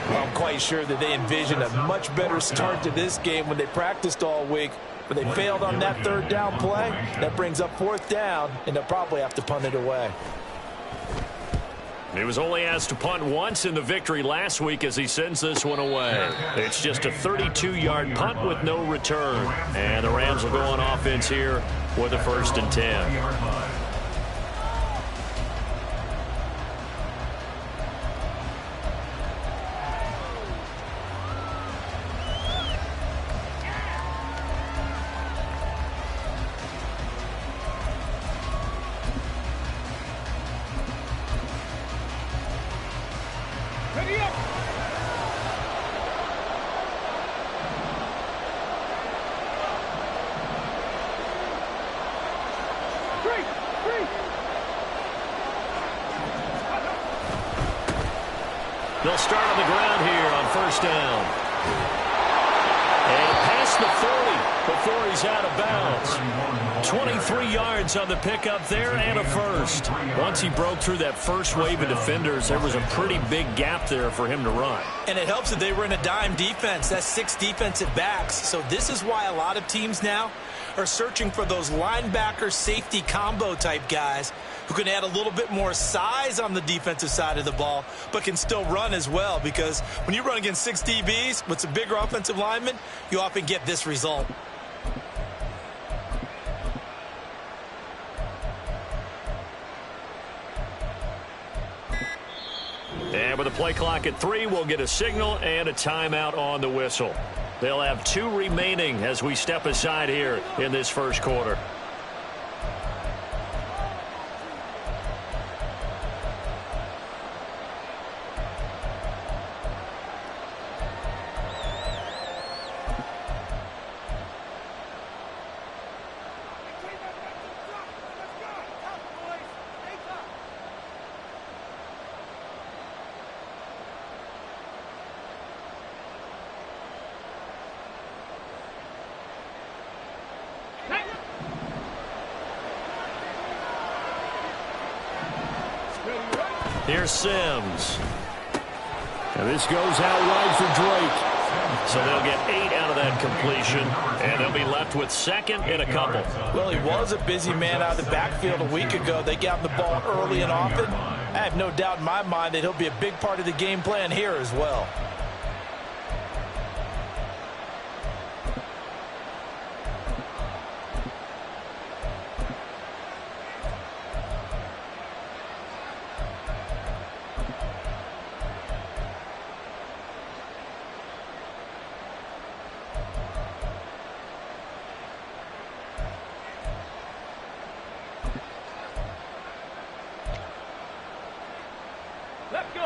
Well, I'm quite sure that they envisioned a much better start to this game when they practiced all week. But they failed on that 3rd down play. That brings up 4th down, and they'll probably have to punt it away. He was only asked to punt once in the victory last week as he sends this one away. It's just a 32-yard punt with no return. And the Rams will go on offense here with a 1st and 10. They'll start on the ground here on 1st down. And past the 40 before he's out of bounds. 23 yards on the pickup there and a 1st. Once he broke through that first wave of defenders, there was a pretty big gap there for him to run. And it helps that they were in a dime defense. That's 6 defensive backs. So this is why a lot of teams now are searching for those linebacker safety combo type guys who can add a little bit more size on the defensive side of the ball, but can still run as well, because when you run against 6 DBs with some bigger offensive linemen, you often get this result. And with the play clock at 3, we'll get a signal and a timeout on the whistle. They'll have 2 remaining as we step aside here in this first quarter. Here's Sims. And this goes out wide for Drake. So they'll get 8 out of that completion, and they'll be left with second and a couple. Well, he was a busy man out of the backfield a week ago. They got him the ball early and often. I have no doubt in my mind that he'll be a big part of the game plan here as well.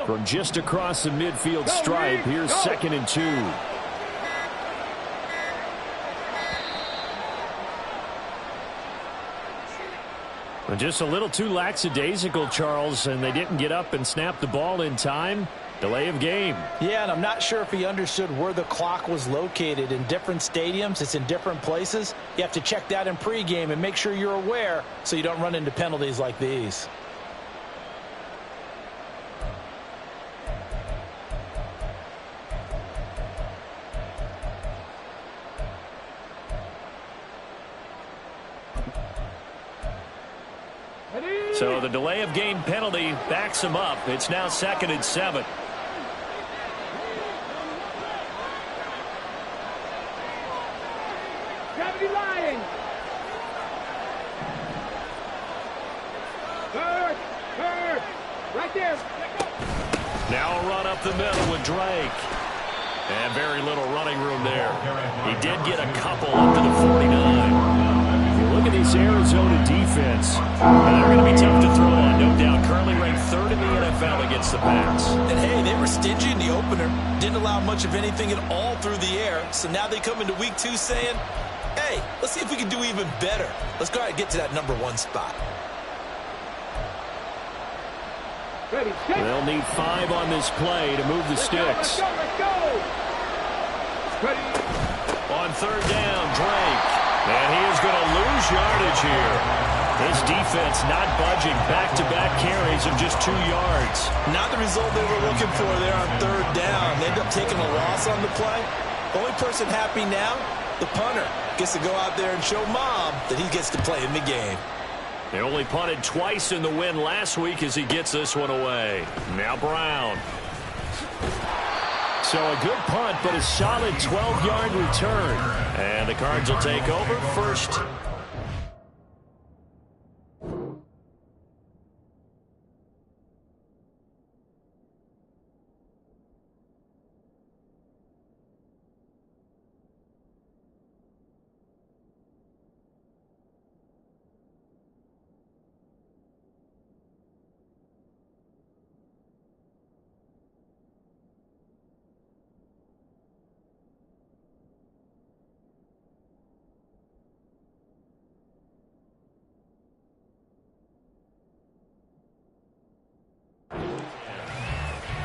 From just across the midfield stripe, here's 2nd and 2. Well, just a little too lackadaisical, Charles, and they didn't get up and snap the ball in time. Delay of game. Yeah, and I'm not sure if he understood where the clock was located. In different stadiums, it's in different places. You have to check that in pregame and make sure you're aware so you don't run into penalties like these. So the delay of game penalty backs him up. It's now 2nd and 7. Gravity line. Third. Right there. Now a run up the middle with Drake. And very little running room there. He did get a couple up to the 49. Look at this Arizona defense. They're going to be tough to throw on, no doubt. Currently ranked 3rd in the NFL against the pass. And, hey, they were stingy in the opener. Didn't allow much of anything at all through the air. So now they come into week 2 saying, hey, let's see if we can do even better. Let's go ahead and get to that number 1 spot. Ready, they'll need 5 on this play to move the sticks. Let's go. Ready. On 3rd down, Drake. And he is going to lose yardage here. This defense not budging. Back-to-back carries of just 2 yards. Not the result they were looking for there on 3rd down. They end up taking a loss on the play. Only person happy now, the punter. Gets to go out there and show Mom that he gets to play in the game. They only punted twice in the win last week as he gets this one away. Now Brown. So a good punt, but a solid 12-yard return. And the Cards will take over first.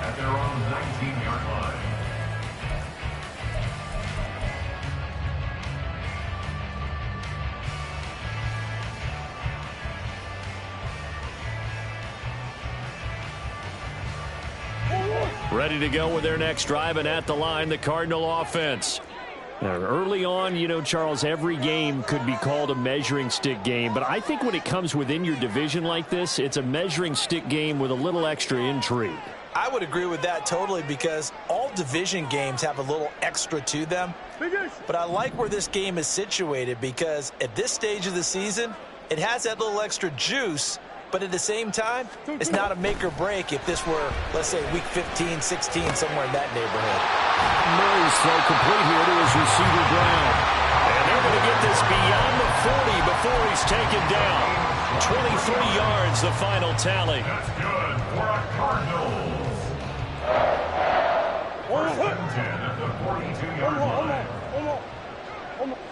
At their own 19-yard line. Ready to go with their next drive, and at the line, the Cardinal offense. Now, early on, you know, Charles, every game could be called a measuring stick game, but I think when it comes within your division like this, it's a measuring stick game with a little extra intrigue. I would agree with that totally because all division games have a little extra to them. But I like where this game is situated because at this stage of the season, it has that little extra juice, but at the same time, it's not a make or break if this were, let's say, week 15, 16, somewhere in that neighborhood. Murray's throw complete here to his receiver Brown. And they're going to get this beyond the 40 before he's taken down. 23 yards, the final tally. That's good for a Cardinals. First and 10 at the 42-yard line.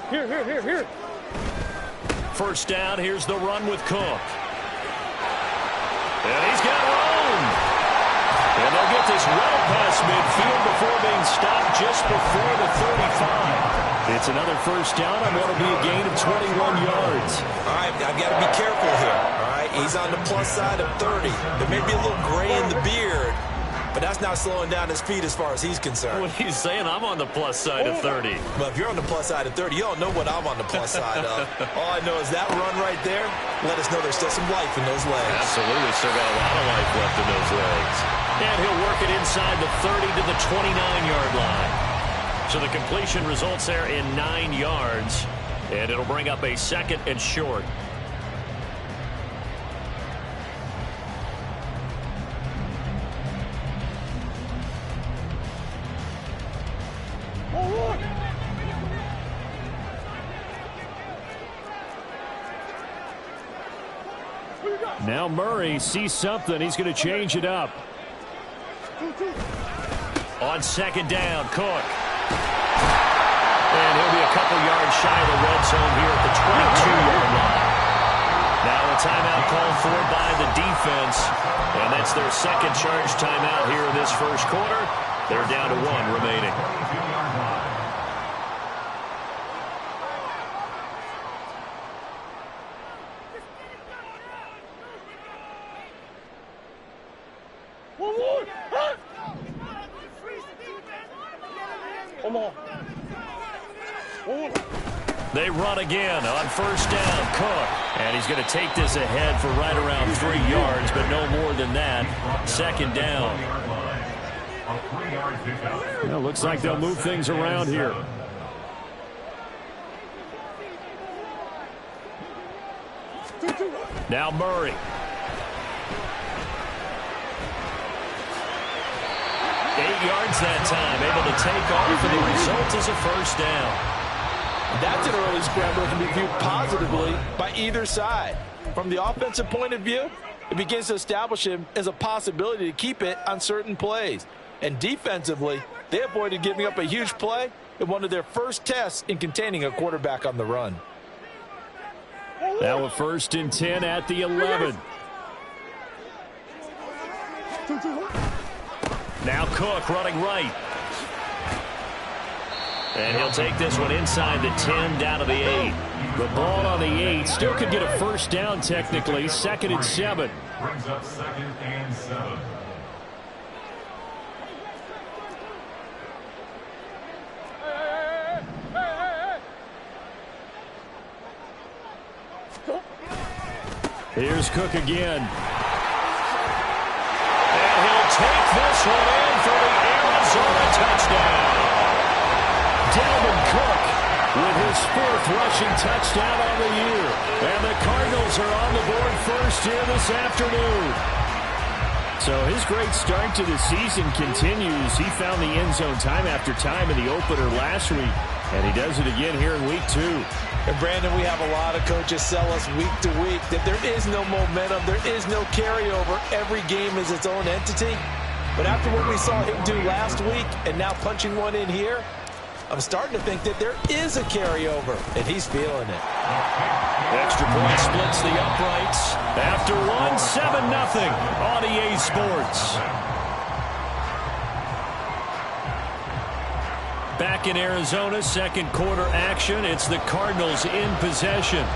Here. First down, here's the run with Cook. And he's got room. And they'll get this well past midfield before being stopped just before the 35. It's another first down on what will be a gain of 21 yards. All right, I've got to be careful here. All right, he's on the plus side of 30. There may be a little gray in the beard, but that's not slowing down his speed as far as he's concerned. What he's saying, I'm on the plus side of 30. Well, if you're on the plus side of 30, you don't know what I'm on the plus side of. All I know is that run right there let us know there's still some life in those legs. Absolutely, still got a lot of life left in those legs. And he'll work it inside the 30 to the 29-yard line. So the completion results there in 9 yards, and it'll bring up a 2nd and short. Now Murray sees something. He's going to change it up. On 2nd down, Cook. And he'll be a couple yards shy of the red zone here at the 22-yard line. Now a timeout called for by the defense. And that's their 2nd charge timeout here in this first quarter. They're down to 1 remaining. They run again on 1st down. Cook. And he's going to take this ahead for right around 3 yards, but no more than that. 2nd down. Well, looks like they'll move things around here. Now Murray. 8 yards that time, able to take off, and the result is a 1st down. That's an early scramble that can be viewed positively by either side. From the offensive point of view, it begins to establish him as a possibility to keep it on certain plays. And defensively, they avoided giving up a huge play in one of their first tests in containing a quarterback on the run. Now a 1st and 10 at the 11. Now Cook running right. And he'll take this one inside the 10 down to the 8. The ball on the 8 still could get a 1st down technically. 2nd and 7. Brings up 2nd and 7. Here's Cook again. And he'll take this one in for the Arizona touchdown. Dalvin Cook with his 4th rushing touchdown on the year. And the Cardinals are on the board first here this afternoon. So his great start to the season continues. He found the end zone time after time in the opener last week. And he does it again here in week 2. And Brandon, we have a lot of coaches sell us week to week that there is no momentum, there is no carryover. Every game is its own entity. But after what we saw him do last week and now punching one in here, I'm starting to think that there is a carryover, and he's feeling it. Extra point splits the uprights. After one, 7-0 on EA Sports. Back in Arizona, 2nd quarter action. It's the Cardinals in possession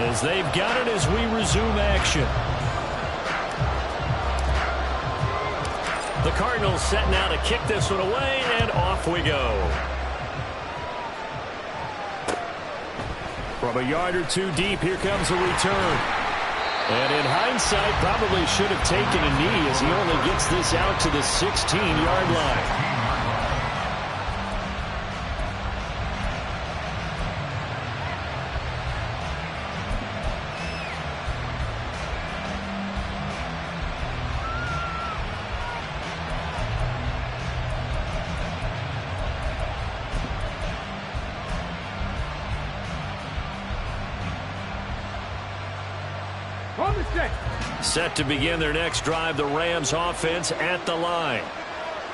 as they've got it as we resume action. The Cardinals set now to kick this one away, and off we go. From a yard or 2 deep, here comes a return. And in hindsight, probably should have taken a knee as he only gets this out to the 16-yard line. Set to begin their next drive, the Rams offense at the line.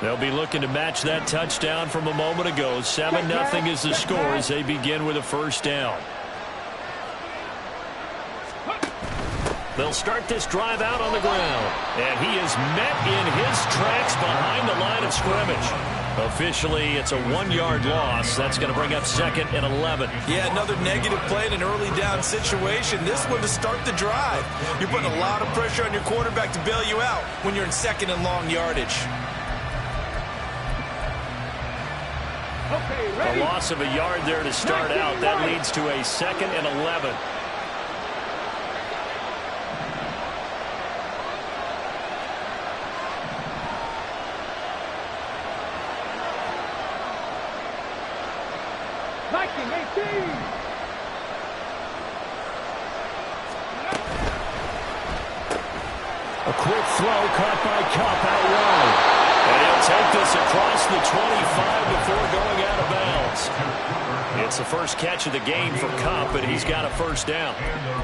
They'll be looking to match that touchdown from a moment ago. 7-0 is the score as they begin with a 1st down. They'll start this drive out on the ground. And he is met in his tracks behind the line of scrimmage. Officially, it's a 1-yard loss. That's going to bring up 2nd and 11. Yeah, another negative play in an early down situation. This one to start the drive. You're putting a lot of pressure on your quarterback to bail you out when you're in 2nd and long yardage. Okay, A loss of a yard there to start out. That leads to a 2nd and 11. A quick throw caught by Cup out wide. And he'll take this across the 25 before going out of bounds. It's the first catch of the game for Cup, and he's got a first down.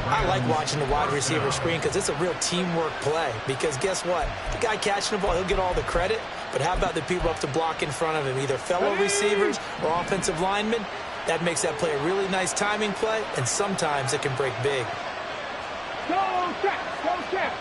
I like watching the wide receiver screen because it's a real teamwork play. Because guess what? The guy catching the ball, he'll get all the credit. But how about the people up to block in front of him, either fellow receivers or offensive linemen? That makes that play a really nice timing play, and sometimes it can break big. Go check, go check.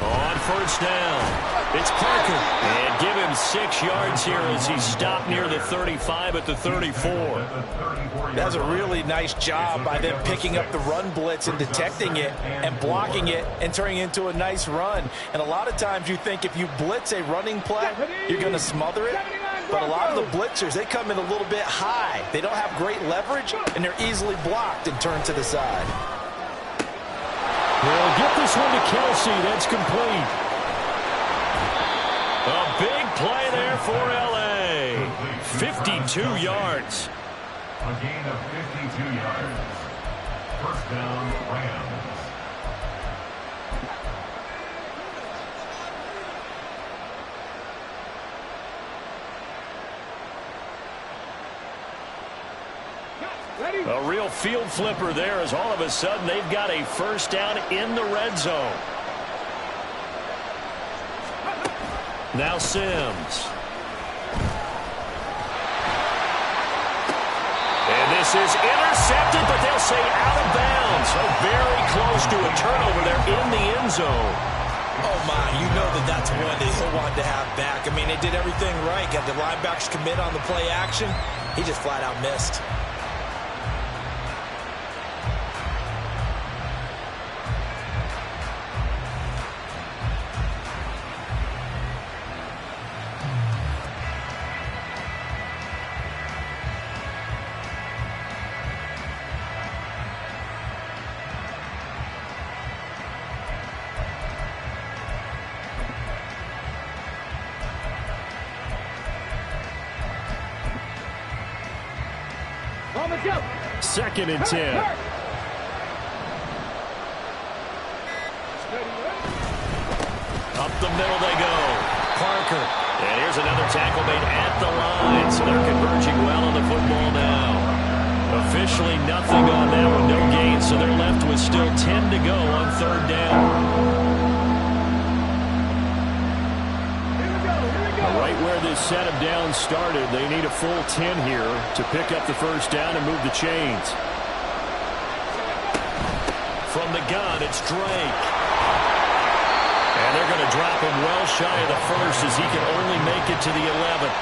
On first down, it's Parker. And give him 6 yards here as he stopped near the 35 at the 34. That's a really nice job by them picking up the run blitz and detecting it and blocking it and turning it into a nice run. And a lot of times you think if you blitz a running play, you're going to smother it. But a lot of the blitzers, they come in a little bit high. They don't have great leverage, and they're easily blocked and turned to the side. We'll get this one to Kelsey. That's complete. A big play there for L.A. 52 yards. A gain of 52 yards. First down, Rams. A real field flipper there as all of a sudden they've got a first down in the red zone. Now Sims. And this is intercepted, but they'll say out of bounds. So very close to a turnover there in the end zone. Oh, my, you know that's one that he'll want to have back. I mean, they did everything right. Got the linebackers commit on the play action. He just flat out missed. Second and 10. Up the middle they go. Parker. And here's another tackle made at the line. So they're converging well on the football now. Officially nothing on that one. No gain. So they're left with still 10 to go on third down. Right where this set of downs started, they need a full 10 here to pick up the first down and move the chains. From the gun, it's Drake. And they're going to drop him well shy of the first as he can only make it to the 11th.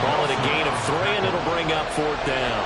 Ball at a gain of 3, and it'll bring up fourth down.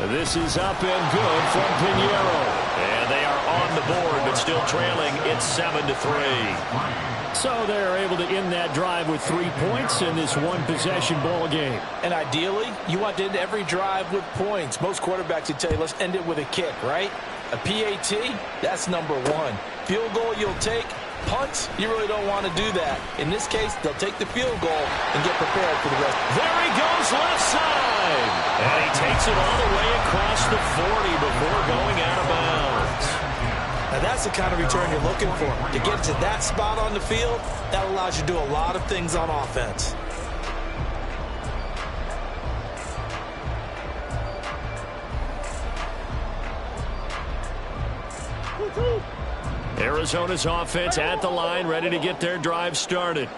This is up and good from Pinheiro. And they are on the board, but still trailing. It's 7-3. So they're able to end that drive with 3 points in this one-possession ball game. And ideally, you want to end every drive with points. Most quarterbacks would tell you, let's end it with a kick, right? A PAT, that's number 1. Field goal you'll take. Punts, you really don't want to do that. In this case, they'll take the field goal and get prepared for the rest. There he goes left side. And he takes it all the way across the 40 before going out of bounds. Now that's the kind of return you're looking for. To get to that spot on the field, that allows you to do a lot of things on offense. Arizona's offense at the line, ready to get their drive started.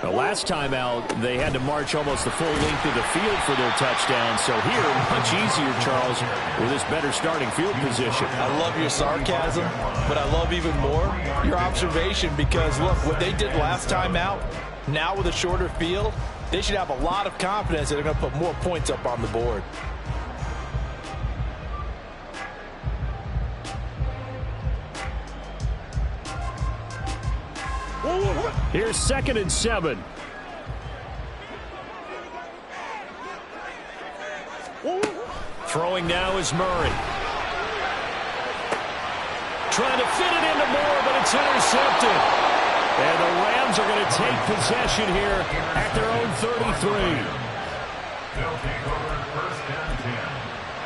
The last time out, they had to march almost the full length of the field for their touchdown. So here, much easier, Charles, with this better starting field position. I love your sarcasm, but I love even more your observation because, look, what they did last time out, now with a shorter field, they should have a lot of confidence that they're going to put more points up on the board. Here's 2nd and 7. Throwing now is Murray. Trying to fit it into Moore, but it's intercepted. And the Rams are going to take possession here at their own 33. They'll take over 1st and 10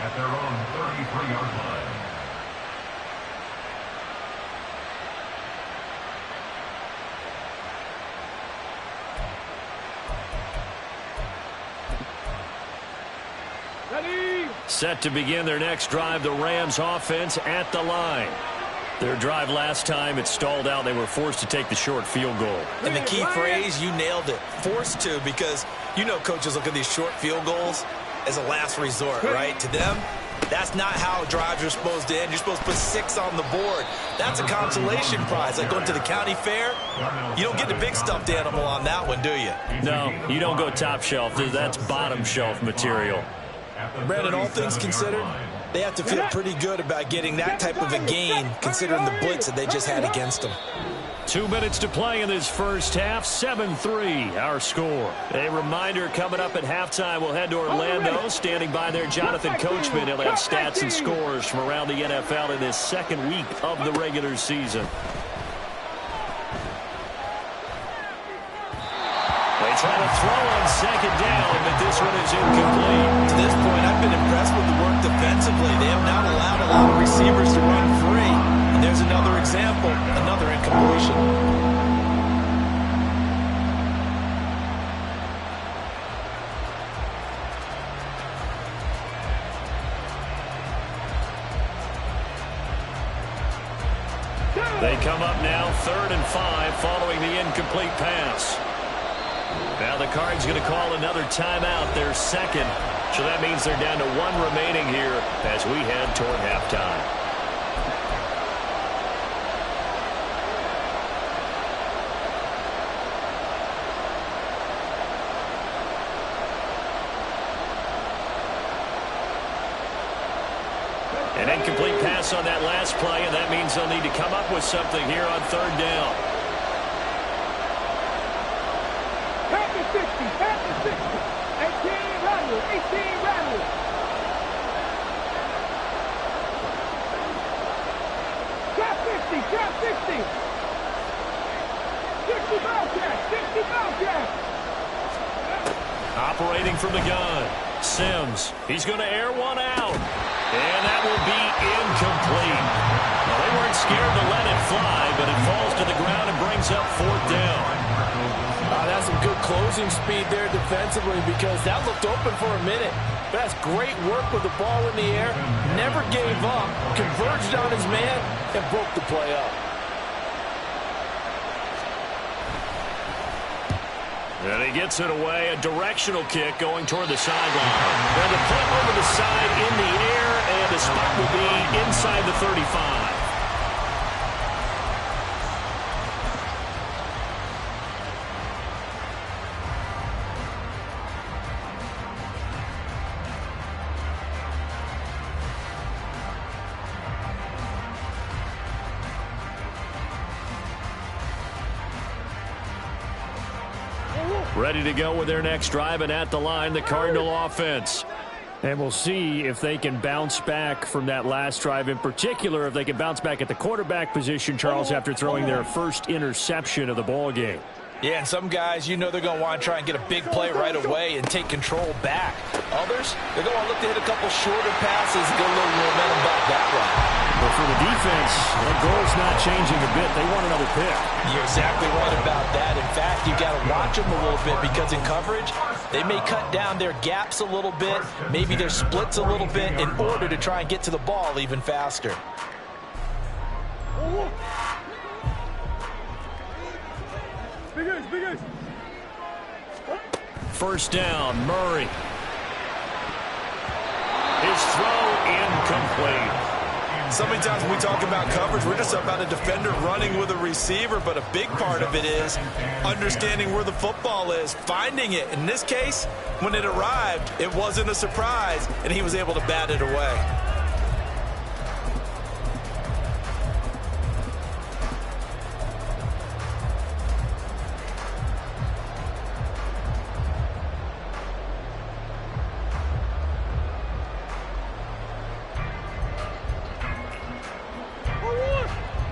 at their own 33-yard line. Set to begin their next drive, the Rams offense at the line. Their drive last time, it stalled out. They were forced to take the short field goal. And the key phrase, you nailed it, forced to, because you know coaches look at these short field goals as a last resort, right? To them, that's not how drives are supposed to end. You're supposed to put 6 on the board. That's a consolation prize. Like going to the county fair, you don't get the big stuffed animal on that one, do you? No, you don't go top shelf. That's bottom shelf material. Brandon, all things considered, they have to feel pretty good about getting that type of a gain, considering the blitz that they just had against them. 2 minutes to play in this first half. 7-3, our score. A reminder, coming up at halftime, we'll head to Orlando. Standing by there, Jonathan Coachman. He'll have stats and scores from around the NFL in this second week of the regular season. They try to throw on 2nd down, but this one is incomplete. To this point, I've been impressed with the work defensively. They have not allowed a lot of receivers to run free. And there's another example, another incompletion. They come up now 3rd and 5 following the incomplete pass. Now the Cards going to call another timeout, their 2nd. So that means they're down to 1 remaining here as we head toward halftime. An incomplete pass on that last play, and that means they'll need to come up with something here on 3rd down. 60, 18 rattle, 18 rattle. Trap 60, trap 60. 60 Bobcat, 60 Bobcat. Operating from the gun, Sims. He's going to air one out. And that will be incomplete. Well, they weren't scared to let it fly, but it falls to the ground and brings up 4th down. That's some good closing speed there defensively, because that looked open for a minute. But that's great work with the ball in the air. Never gave up, converged on his man, and broke the play up. And he gets it away, a directional kick going toward the sideline. And the punt over the side in the air, and the spot will be inside the 35. Ready to go with their next drive, and at the line, the Cardinal offense. And we'll see if they can bounce back from that last drive, in particular, if they can bounce back at the quarterback position, Charles, after throwing their first interception of the ball game. Yeah, and some guys, you know they're going to want to try and get a big play right away and take control back. Others, they're going to look to hit a couple shorter passes and get a little momentum back that way. But for the defense, that goal's not changing a bit. They want another pick. You're exactly right about that. In fact, you got to watch them a little bit, because in coverage, they may cut down their gaps a little bit, maybe their splits a little bit, in order to try and get to the ball even faster. First down, Murray. His throw incomplete. So many times when we talk about coverage, we're just about a defender running with a receiver, but a big part of it is understanding where the football is, finding it. In this case, when it arrived, it wasn't a surprise, and he was able to bat it away.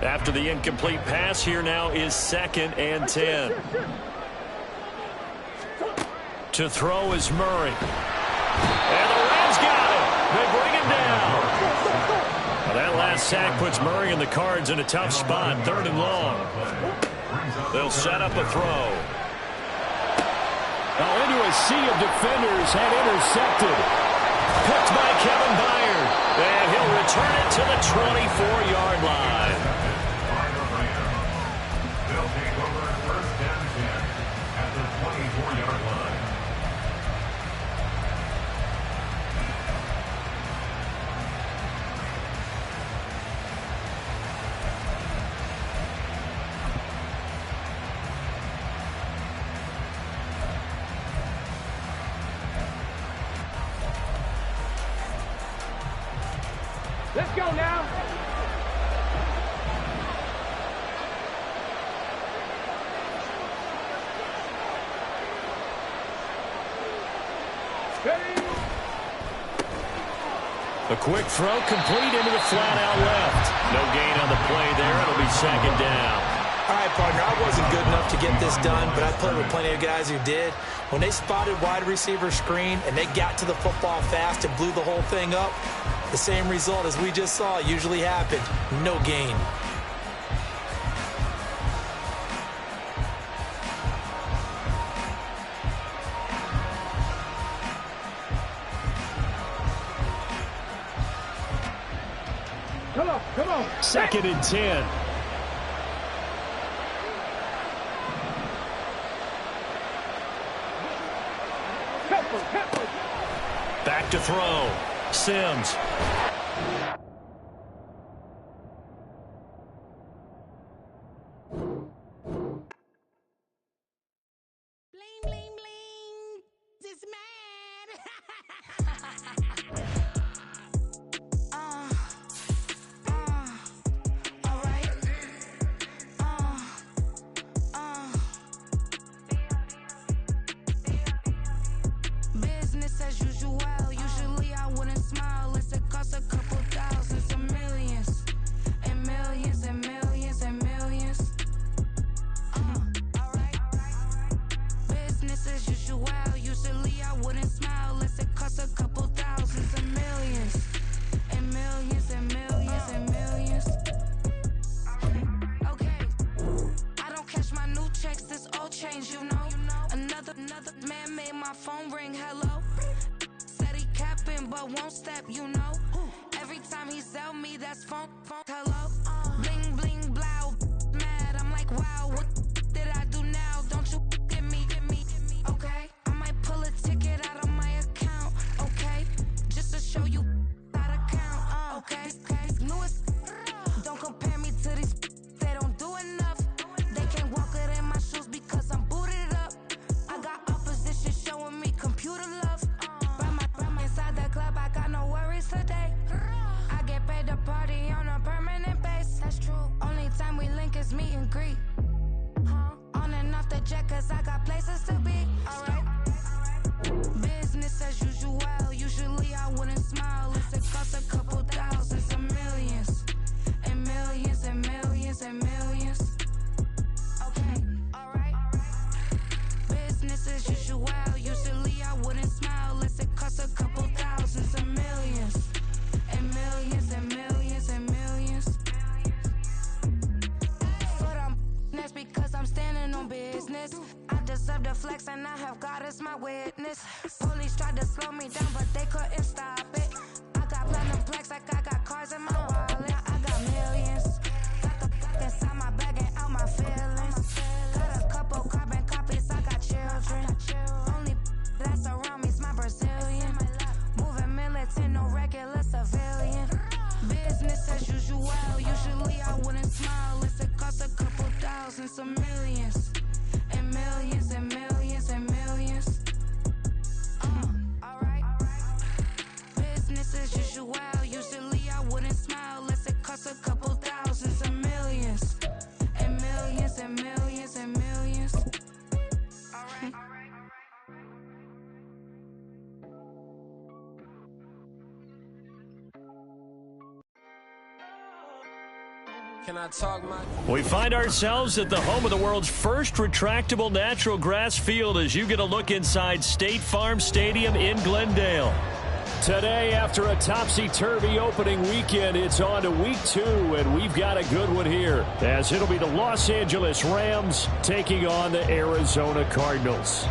After the incomplete pass, here now is 2nd and 10. To throw is Murray. And the Rams got it. They bring him down. Well, that last sack puts Murray and the Cards in a tough spot, 3rd and long. They'll set up a throw. Now into a sea of defenders and intercepted. Picked by Kevin Byard. And he'll return it to the 24-yard line. They'll take over 1st and 10 at the 24-yard line. Let's go now. A quick throw complete into the flat out left. No gain on the play there. It'll be 2nd down. All right, partner, I wasn't good enough to get this done, but I played with plenty of guys who did. When they spotted wide receiver screen and they got to the football fast and blew the whole thing up, the same result as we just saw usually happened. No gain. Come on, come on. 2nd and 10. Back to throw. Sims. Bling, bling, bling. This man. All right. Business as usual. Usually I wouldn't smile unless it costs a couple thousands and millions. And millions and millions and millions. Alright. Business as usual. Usually I wouldn't smile unless it costs a couple thousands and millions. And millions and millions and millions. Okay. I don't cash my new checks, this old change, you know. Another man made my phone ring, hello. Said he capping but won't step, you know. Every time he sell me, that's phone, hello. Bling, bling, blow, mad, I'm like, wow, what did I do now? Don't you get me, okay? I might pull a ticket out of my account, okay? Just to show you how to count, okay? Newest, don't compare me to these, they don't do enough. They can't walk it in my shoes because I'm booted up. I got opposition showing me computer love. Run inside the club, I got no worries today. I get paid to party on a permanent base. That's true. Only time we link is meet and greet. On and off the jet, cause I got places to be. Alright. Business as usual. Usually I wouldn't smile unless it costs a couple thousands and millions. And millions and millions and millions. Okay, alright. Business as usual. Usually I wouldn't smile unless it costs a couple thousands and millions. And millions and millions and millions. Foot on, that's because I'm standing on business. I deserve the flex and I have God as my witness. Police tried to slow me down but they couldn't stop it. I got platinum plaques like I got cars in my wallet. I got millions. Got the inside my bag and out my feelings. Got a couple carbon copies, I got children. Only that's around me's my Brazilian. Moving militant, no regular civilian. Business as usual. millions and millions and millions and millions. Alright. Business as usual. Usually I wouldn't smile unless it costs a couple thousands of millions and millions and millions and millions. Alright. Can I talk, Mike? We find ourselves at the home of the world's first retractable natural grass field as you get a look inside State Farm Stadium in Glendale. Today, after a topsy-turvy opening weekend, it's on to week 2, and we've got a good one here, as it'll be the Los Angeles Rams taking on the Arizona Cardinals.